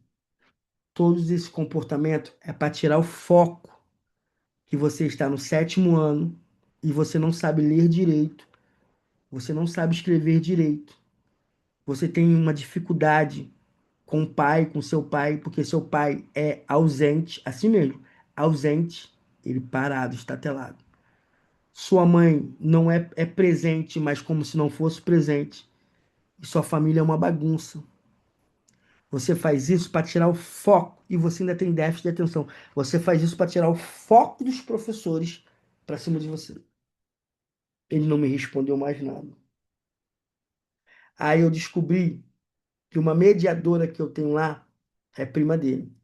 Todos esse comportamento é para tirar o foco que você está no sétimo ano e você não sabe ler direito, você não sabe escrever direito, você tem uma dificuldade com o pai, com seu pai, porque seu pai é ausente, assim mesmo, ausente, ele parado, estatelado. Sua mãe não é presente, mas como se não fosse presente. E sua família é uma bagunça. Você faz isso para tirar o foco e você ainda tem déficit de atenção. Você faz isso para tirar o foco dos professores para cima de você. Ele não me respondeu mais nada. Aí eu descobri que uma mediadora que eu tenho lá é prima dele.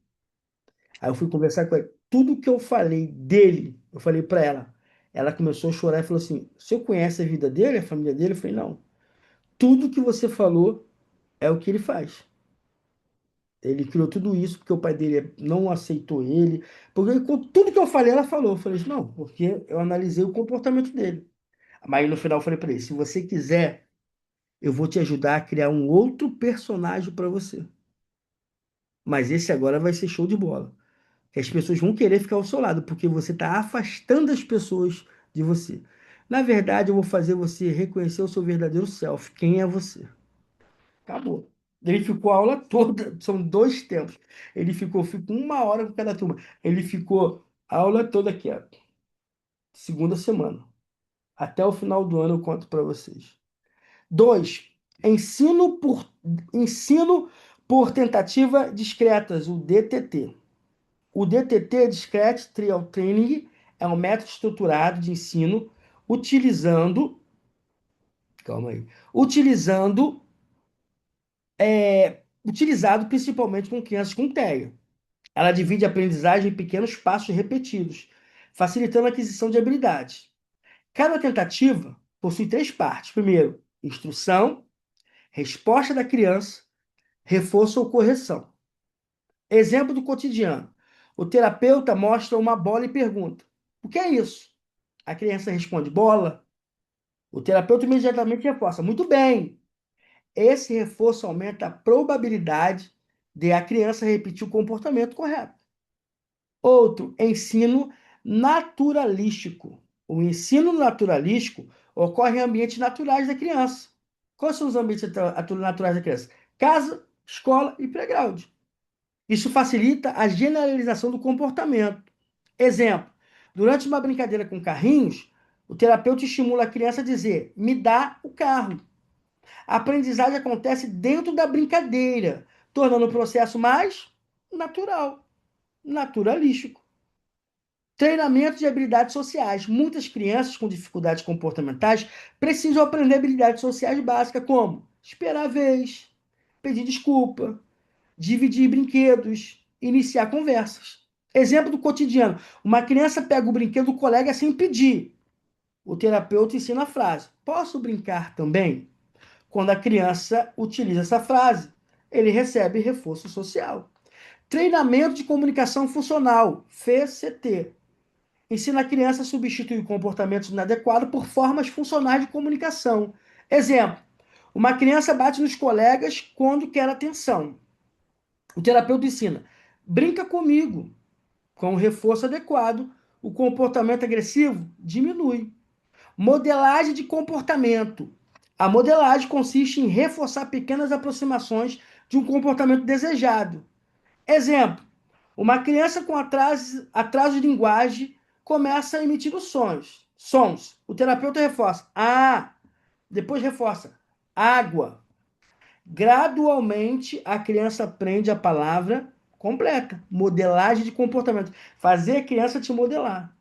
Aí eu fui conversar com ele. Tudo que eu falei dele, eu falei para ela. Ela começou a chorar e falou assim: você conhece a vida dele, a família dele? Eu falei: não. Tudo que você falou é o que ele faz. Ele criou tudo isso porque o pai dele não aceitou ele. Porque com tudo que eu falei, ela falou. Eu falei assim: não, porque eu analisei o comportamento dele. Mas no final eu falei para ele: se você quiser, eu vou te ajudar a criar um outro personagem para você. Mas esse agora vai ser show de bola. Que as pessoas vão querer ficar ao seu lado, porque você está afastando as pessoas de você. Na verdade, eu vou fazer você reconhecer o seu verdadeiro self. Quem é você? Acabou. Ele ficou a aula toda, são dois tempos. Ficou uma hora com cada turma. Ele ficou a aula toda aqui, ó, segunda semana. Até o final do ano eu conto para vocês. Dois, ensino por tentativa discretas, o DTT. O DTT, Discrete Trial Training, é um método estruturado de ensino utilizando, calma aí, utilizado principalmente com crianças com TEA. Ela divide a aprendizagem em pequenos passos repetidos, facilitando a aquisição de habilidades. Cada tentativa possui três partes. Primeiro, instrução, resposta da criança, reforço ou correção. Exemplo do cotidiano. O terapeuta mostra uma bola e pergunta: o que é isso? A criança responde: bola. O terapeuta imediatamente reforça: muito bem. Esse reforço aumenta a probabilidade de a criança repetir o comportamento correto. Outro, ensino naturalístico. O ensino naturalístico ocorre em ambientes naturais da criança. Quais são os ambientes naturais da criança? Casa, escola e playground. Isso facilita a generalização do comportamento. Exemplo: durante uma brincadeira com carrinhos, o terapeuta estimula a criança a dizer: me dá o carro. A aprendizagem acontece dentro da brincadeira, tornando o processo mais natural, naturalístico. Treinamento de habilidades sociais. Muitas crianças com dificuldades comportamentais precisam aprender habilidades sociais básicas, como esperar a vez, pedir desculpa, dividir brinquedos, iniciar conversas. Exemplo do cotidiano: uma criança pega o brinquedo do colega sem pedir. O terapeuta ensina a frase: posso brincar também? Quando a criança utiliza essa frase, ele recebe reforço social. Treinamento de comunicação funcional, FCT. Ensina a criança a substituir comportamentos inadequados por formas funcionais de comunicação. Exemplo: uma criança bate nos colegas quando quer atenção. O terapeuta ensina: brinca comigo. Com o reforço adequado, o comportamento agressivo diminui. Modelagem de comportamento. A modelagem consiste em reforçar pequenas aproximações de um comportamento desejado. Exemplo: uma criança com atraso de linguagem começa a emitir os sons. O terapeuta reforça: ah, depois reforça: água. Gradualmente, a criança aprende a palavra completa. Modelagem de comportamento. Fazer a criança te modelar.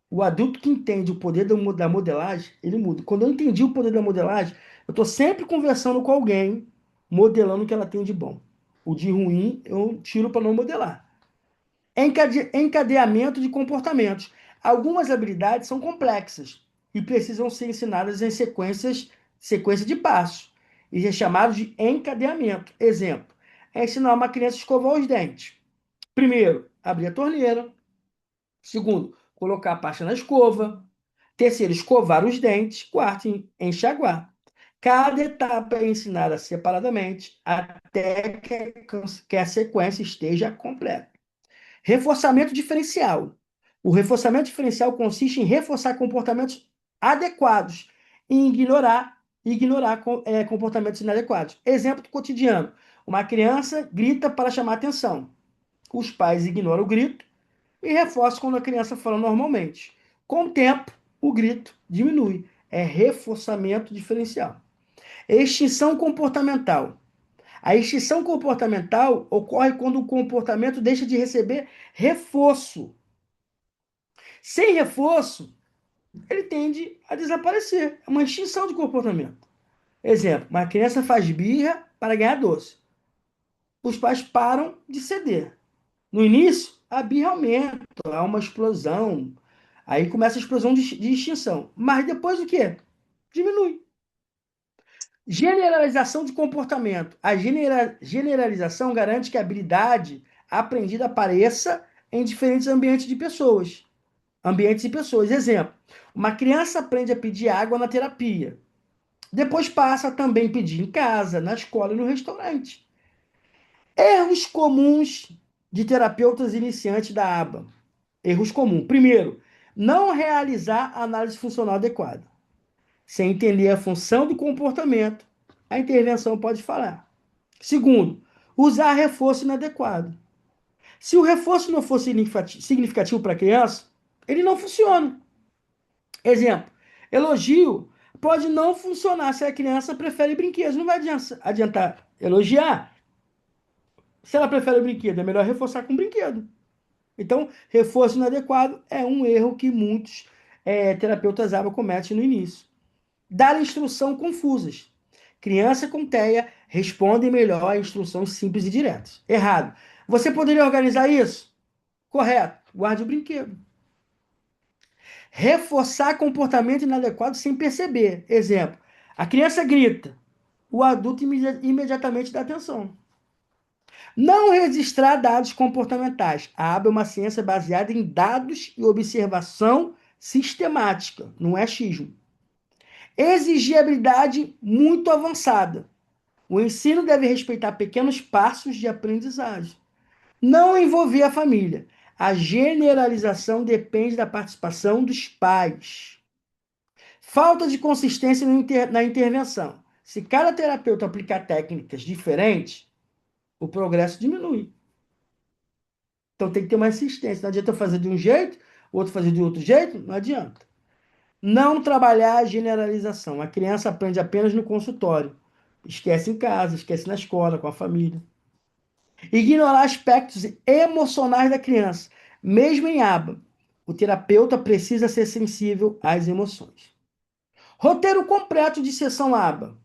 O adulto que entende o poder da modelagem, ele muda. Quando eu entendi o poder da modelagem, eu estou sempre conversando com alguém, modelando o que ela tem de bom. O de ruim, eu tiro para não modelar. Encadeamento de comportamentos. Algumas habilidades são complexas e precisam ser ensinadas em sequência de passos. Isso é chamado de encadeamento. Exemplo: é ensinar uma criança a escovar os dentes. Primeiro, abrir a torneira. Segundo, colocar a pasta na escova. Terceiro, escovar os dentes. Quarto, enxaguar. Cada etapa é ensinada separadamente até que a sequência esteja completa. Reforçamento diferencial. O reforçamento diferencial consiste em reforçar comportamentos adequados e ignorar comportamentos inadequados. Exemplo do cotidiano: uma criança grita para chamar atenção. Os pais ignoram o grito e reforçam quando a criança fala normalmente. Com o tempo, o grito diminui. É reforçamento diferencial. Extinção comportamental. A extinção comportamental ocorre quando o comportamento deixa de receber reforço. Sem reforço, ele tende a desaparecer. É uma extinção de comportamento. Exemplo: uma criança faz birra para ganhar doce. Os pais param de ceder. No início, a birra aumenta, há uma explosão. Aí começa a explosão de extinção. Mas depois o quê? Diminui. Generalização de comportamento. A generalização garante que a habilidade aprendida apareça em diferentes ambientes de pessoas. Ambientes e pessoas. Exemplo: uma criança aprende a pedir água na terapia. Depois passa a também pedir em casa, na escola e no restaurante. Erros comuns de terapeutas iniciantes da aba. Erros comuns. Primeiro, não realizar a análise funcional adequada. Sem entender a função do comportamento, a intervenção pode falhar. Segundo, usar reforço inadequado. Se o reforço não for significativo para a criança, ele não funciona. Exemplo: elogio pode não funcionar se a criança prefere brinquedos. Não vai adiantar elogiar. Se ela prefere brinquedo, é melhor reforçar com brinquedo. Então, reforço inadequado é um erro que muitos terapeutas ABA cometem no início. Dar instrução confusas. Criança com TEA respondem melhor a instruções simples e diretas. Errado. Você poderia organizar isso? Correto. Guarde o brinquedo. Reforçar comportamento inadequado sem perceber. Exemplo: a criança grita, o adulto imediatamente dá atenção. Não registrar dados comportamentais. A aba é uma ciência baseada em dados e observação sistemática, não é achismo. Exigir habilidade muito avançada. O ensino deve respeitar pequenos passos de aprendizagem. Não envolver a família. A generalização depende da participação dos pais. Falta de consistência na intervenção. Se cada terapeuta aplicar técnicas diferentes, o progresso diminui. Então tem que ter uma insistência. Não adianta eu fazer de um jeito, o outro fazer de outro jeito, não adianta. Não trabalhar a generalização. A criança aprende apenas no consultório. Esquece em casa, esquece na escola, com a família. Ignorar aspectos emocionais da criança. Mesmo em aba, o terapeuta precisa ser sensível às emoções. Roteiro completo de sessão aba.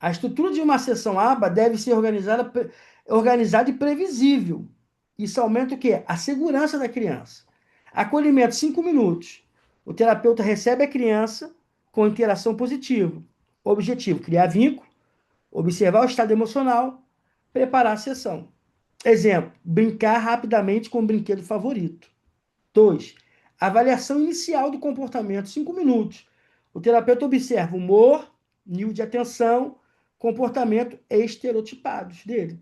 A estrutura de uma sessão aba deve ser organizada e previsível. Isso aumenta o quê? A segurança da criança. Acolhimento, 5 minutos. O terapeuta recebe a criança com interação positiva. Objetivo, criar vínculo, observar o estado emocional, preparar a sessão. Exemplo, brincar rapidamente com o brinquedo favorito. 2. Avaliação inicial do comportamento, 5 minutos. O terapeuta observa humor, nível de atenção, comportamento estereotipados dele.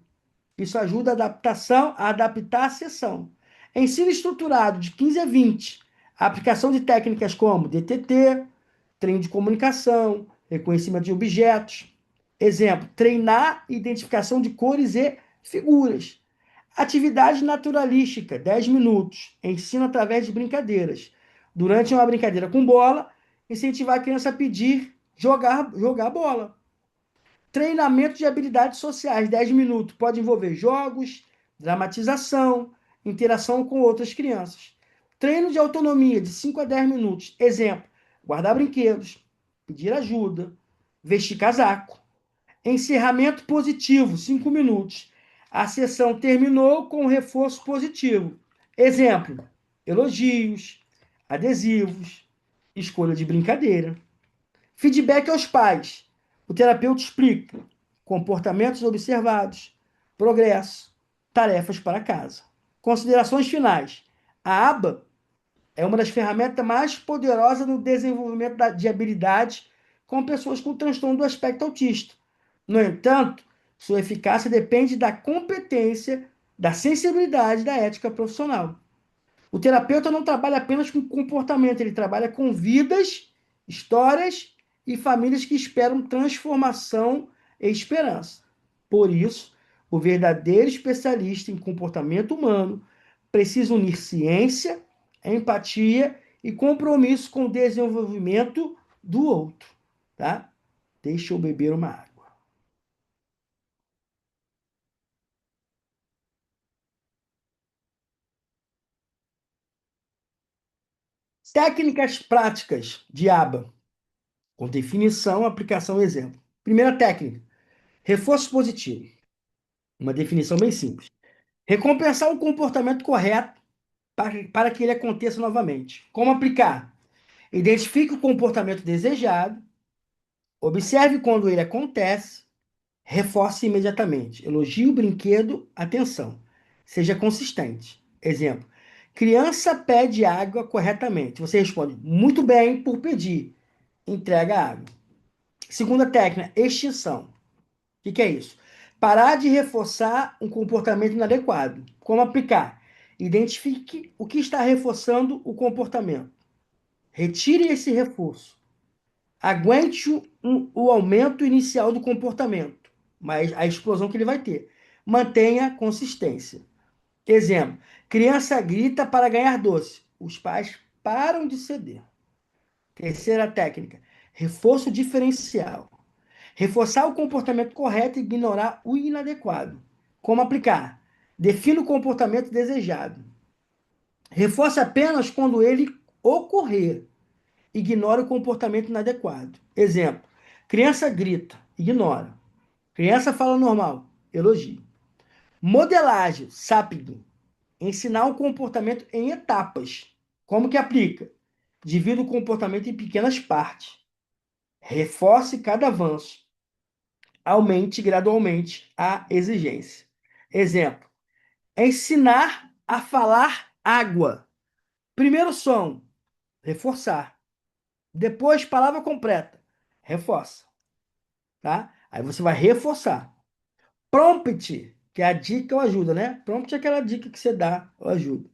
Isso ajuda a adaptar a sessão. Ensino estruturado de 15 a 20. A aplicação de técnicas como DTT, treino de comunicação, reconhecimento de objetos. Exemplo, treinar identificação de cores e figuras. Atividade naturalística, 10 minutos. Ensino através de brincadeiras. Durante uma brincadeira com bola, incentivar a criança a pedir jogar bola. Treinamento de habilidades sociais, 10 minutos. Pode envolver jogos, dramatização, interação com outras crianças. Treino de autonomia, de 5 a 10 minutos. Exemplo, guardar brinquedos, pedir ajuda, vestir casaco. Encerramento positivo, 5 minutos. A sessão terminou com um reforço positivo. Exemplo, elogios, adesivos, escolha de brincadeira. Feedback aos pais. O terapeuta explica comportamentos observados, progresso, tarefas para casa. Considerações finais. A aba é uma das ferramentas mais poderosas no desenvolvimento de habilidades com pessoas com transtorno do espectro autista. No entanto, sua eficácia depende da competência, da sensibilidade, da ética profissional. O terapeuta não trabalha apenas com comportamento, ele trabalha com vidas, histórias e famílias que esperam transformação e esperança. Por isso, o verdadeiro especialista em comportamento humano precisa unir ciência, empatia e compromisso com o desenvolvimento do outro, tá? Deixa eu beber uma água. Técnicas práticas de aba, com definição, aplicação e exemplo. Primeira técnica, reforço positivo. Uma definição bem simples. Recompensar o comportamento correto para que ele aconteça novamente. Como aplicar? Identifique o comportamento desejado, observe quando ele acontece, reforce imediatamente. Elogie o brinquedo, atenção. Seja consistente. Exemplo: criança pede água corretamente. Você responde, muito bem por pedir. Entrega a água. Segunda técnica, extinção. O que é isso? Parar de reforçar um comportamento inadequado. Como aplicar? Identifique o que está reforçando o comportamento. Retire esse reforço. Aguente o aumento inicial do comportamento, mas a explosão que ele vai ter. Mantenha consistência. Exemplo: criança grita para ganhar doce. Os pais param de ceder. Terceira técnica: reforço diferencial. Reforçar o comportamento correto e ignorar o inadequado. Como aplicar? Defina o comportamento desejado. Reforce apenas quando ele ocorrer. Ignora o comportamento inadequado. Exemplo: criança grita, ignora. Criança fala normal, elogie. Modelagem, SAPG. Ensinar o comportamento em etapas. Como que aplica? Divida o comportamento em pequenas partes. Reforce cada avanço. Aumente gradualmente a exigência. Exemplo: ensinar a falar água. Primeiro som, reforçar. Depois, palavra completa, reforça. Tá? Aí você vai reforçar. Prompt, que é a dica ou ajuda, né? Prompt é aquela dica que você dá ou ajuda.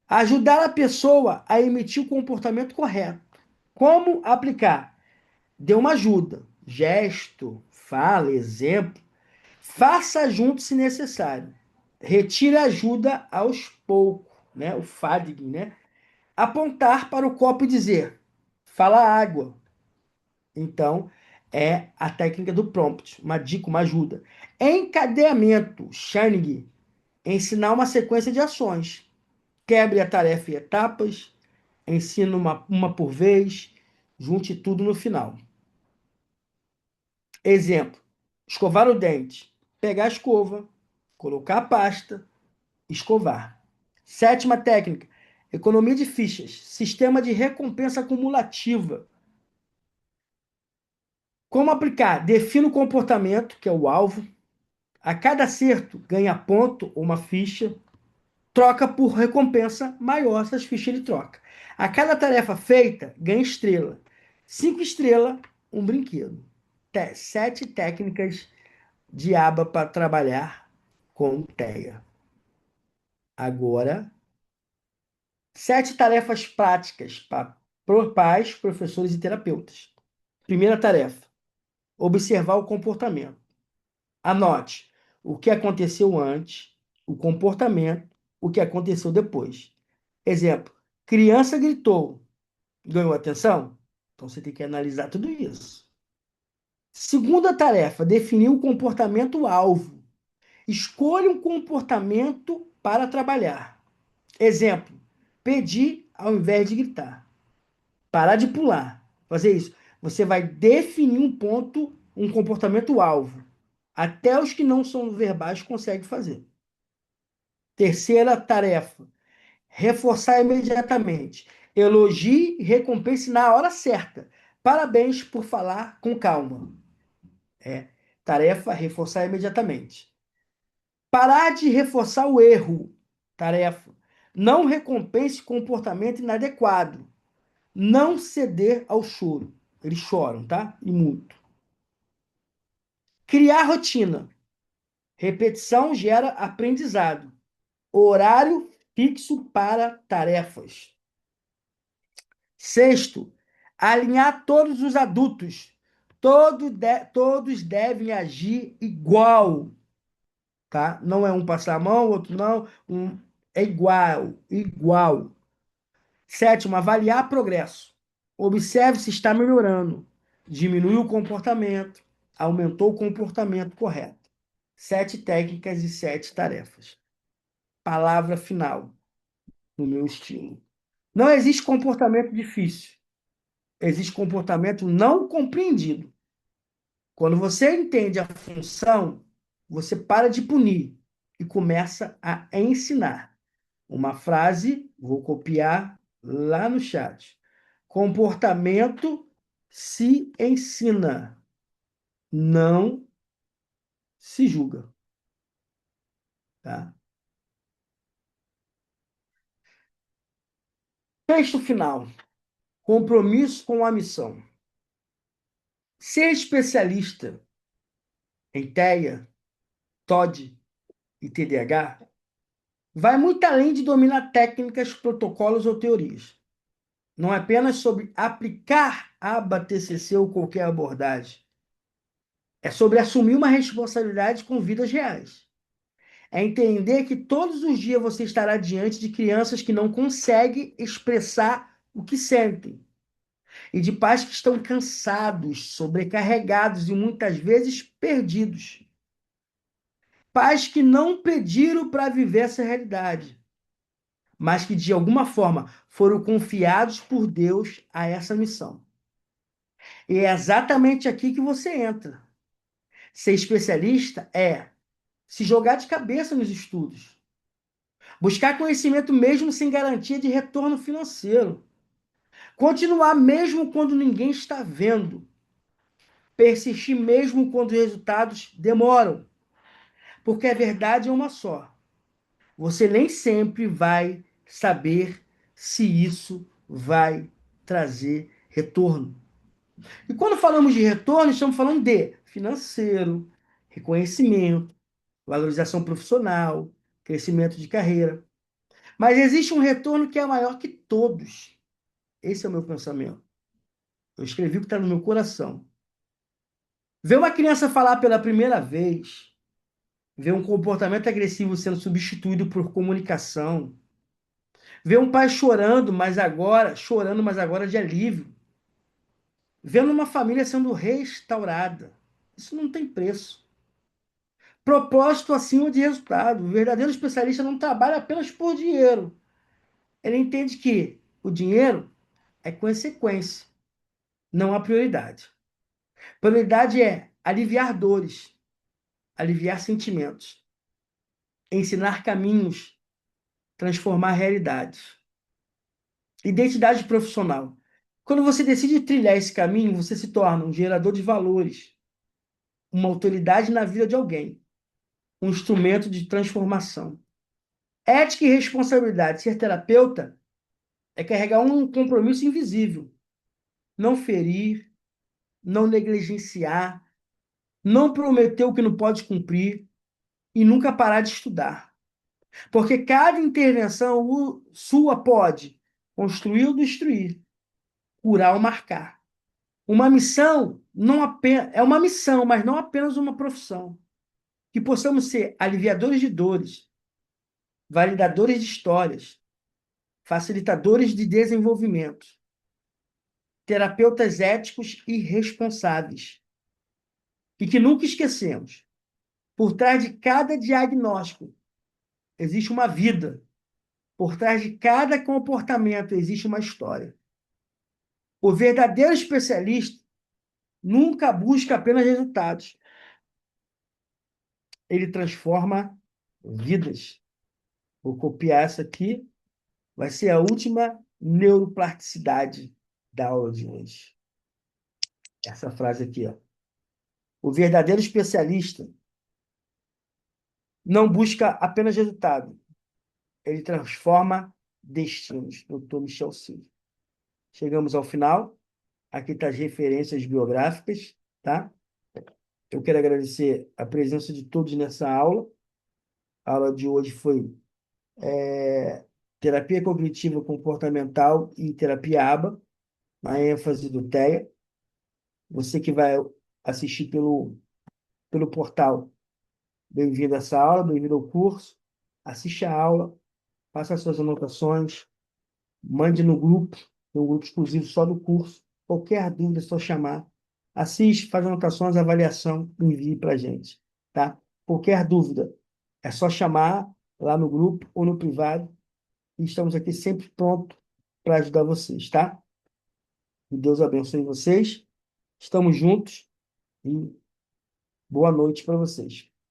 Ajudar a pessoa a emitir o comportamento correto. Como aplicar? Dê uma ajuda. Gesto, fala, exemplo. Faça junto se necessário. Retire ajuda aos poucos, né? O fadigue, né? Apontar para o copo e dizer, fala água. Então, é a técnica do prompt, uma dica, uma ajuda. Encadeamento, Shining, ensinar uma sequência de ações. Quebre a tarefa em etapas, ensina uma por vez, junte tudo no final. Exemplo: escovar o dente, pegar a escova, colocar a pasta, escovar. Sétima técnica: economia de fichas, sistema de recompensa acumulativa. Como aplicar? Defina o comportamento, que é o alvo. A cada acerto, ganha ponto ou uma ficha. Troca por recompensa maior essas fichas ele troca. A cada tarefa feita, ganha estrela. 5 estrelas, um brinquedo. 7 técnicas de aba para trabalhar com TEA. Agora, 7 tarefas práticas para pais, professores e terapeutas. Primeira tarefa: observar o comportamento. Anote o que aconteceu antes, o comportamento, o que aconteceu depois. Exemplo: criança gritou, ganhou atenção? Então você tem que analisar tudo isso. Segunda tarefa: definir o comportamento-alvo. Escolha um comportamento para trabalhar. Exemplo: pedir ao invés de gritar. Parar de pular. Fazer isso. Você vai definir um ponto, um comportamento-alvo. Até os que não são verbais conseguem fazer. Terceira tarefa: reforçar imediatamente. Elogie e recompense na hora certa. Parabéns por falar com calma. É. Tarefa: reforçar imediatamente. Parar de reforçar o erro. Tarefa: não recompense comportamento inadequado. Não ceder ao choro. Eles choram, tá? E muito. Criar rotina. Repetição gera aprendizado. Horário fixo para tarefas. Sexto, alinhar todos os adultos. Todos devem agir igual, tá? Não é um passar a mão, outro não. É igual, igual. Sétimo, avaliar progresso. Observe se está melhorando. Diminuiu o comportamento, aumentou o comportamento correto. 7 técnicas e 7 tarefas. Palavra final, no meu estilo. Não existe comportamento difícil. Existe comportamento não compreendido. Quando você entende a função, você para de punir e começa a ensinar. Uma frase, vou copiar lá no chat. Comportamento se ensina, não se julga, tá? Texto final. Compromisso com a missão. Ser especialista em TEA, TOD e TDAH vai muito além de dominar técnicas, protocolos ou teorias. Não é apenas sobre aplicar aba TCC ou qualquer abordagem. É sobre assumir uma responsabilidade com vidas reais. É entender que todos os dias você estará diante de crianças que não conseguem expressar o que sentem. E de pais que estão cansados, sobrecarregados e muitas vezes perdidos. Pais que não pediram para viver essa realidade, mas que de alguma forma foram confiados por Deus a essa missão. E é exatamente aqui que você entra. Ser especialista é se jogar de cabeça nos estudos, buscar conhecimento mesmo sem garantia de retorno financeiro, continuar mesmo quando ninguém está vendo, persistir mesmo quando os resultados demoram, porque a verdade é uma só. Você nem sempre vai saber se isso vai trazer retorno. E quando falamos de retorno, estamos falando de financeiro, reconhecimento, valorização profissional, crescimento de carreira. Mas existe um retorno que é maior que todos. Esse é o meu pensamento. Eu escrevi o que está no meu coração. Ver uma criança falar pela primeira vez, Vê um comportamento agressivo sendo substituído por comunicação. Vê um pai chorando, mas agora de alívio. Vendo uma família sendo restaurada. Isso não tem preço. Propósito acima de resultado. O verdadeiro especialista não trabalha apenas por dinheiro. Ele entende que o dinheiro é consequência, não a prioridade. Prioridade é aliviar dores, aliviar sentimentos, ensinar caminhos, transformar realidades. Identidade profissional. Quando você decide trilhar esse caminho, você se torna um gerador de valores, uma autoridade na vida de alguém, um instrumento de transformação. Ética e responsabilidade. Ser terapeuta é carregar um compromisso invisível. Não ferir, não negligenciar, não prometer o que não pode cumprir e nunca parar de estudar. Porque cada intervenção sua pode construir ou destruir, curar ou marcar. Uma missão não apenas, é uma missão, mas não apenas uma profissão. Que possamos ser aliviadores de dores, validadores de histórias, facilitadores de desenvolvimento, terapeutas éticos e responsáveis. E que nunca esquecemos, por trás de cada diagnóstico existe uma vida. Por trás de cada comportamento existe uma história. O verdadeiro especialista nunca busca apenas resultados. Ele transforma vidas. Vou copiar essa aqui. Vai ser a última neuroplasticidade da aula de hoje. Essa frase aqui, ó. O verdadeiro especialista não busca apenas resultado. Ele transforma destinos. Dr. Michel Silva. Chegamos ao final. Aqui estão as referências biográficas, tá? Eu quero agradecer a presença de todos nessa aula. A aula de hoje foi terapia cognitiva comportamental e terapia ABA, a ênfase do TEA. Você que vai assistir pelo portal, bem-vindo a essa aula, bem-vindo ao curso. Assiste a aula, faça as suas anotações, mande no grupo, tem um grupo exclusivo só do curso. Qualquer dúvida é só chamar. Assiste, faz anotações, avaliação, envie para a gente, tá? Qualquer dúvida, é só chamar lá no grupo ou no privado e estamos aqui sempre prontos para ajudar vocês, tá? Que Deus abençoe vocês. Estamos juntos e boa noite para vocês.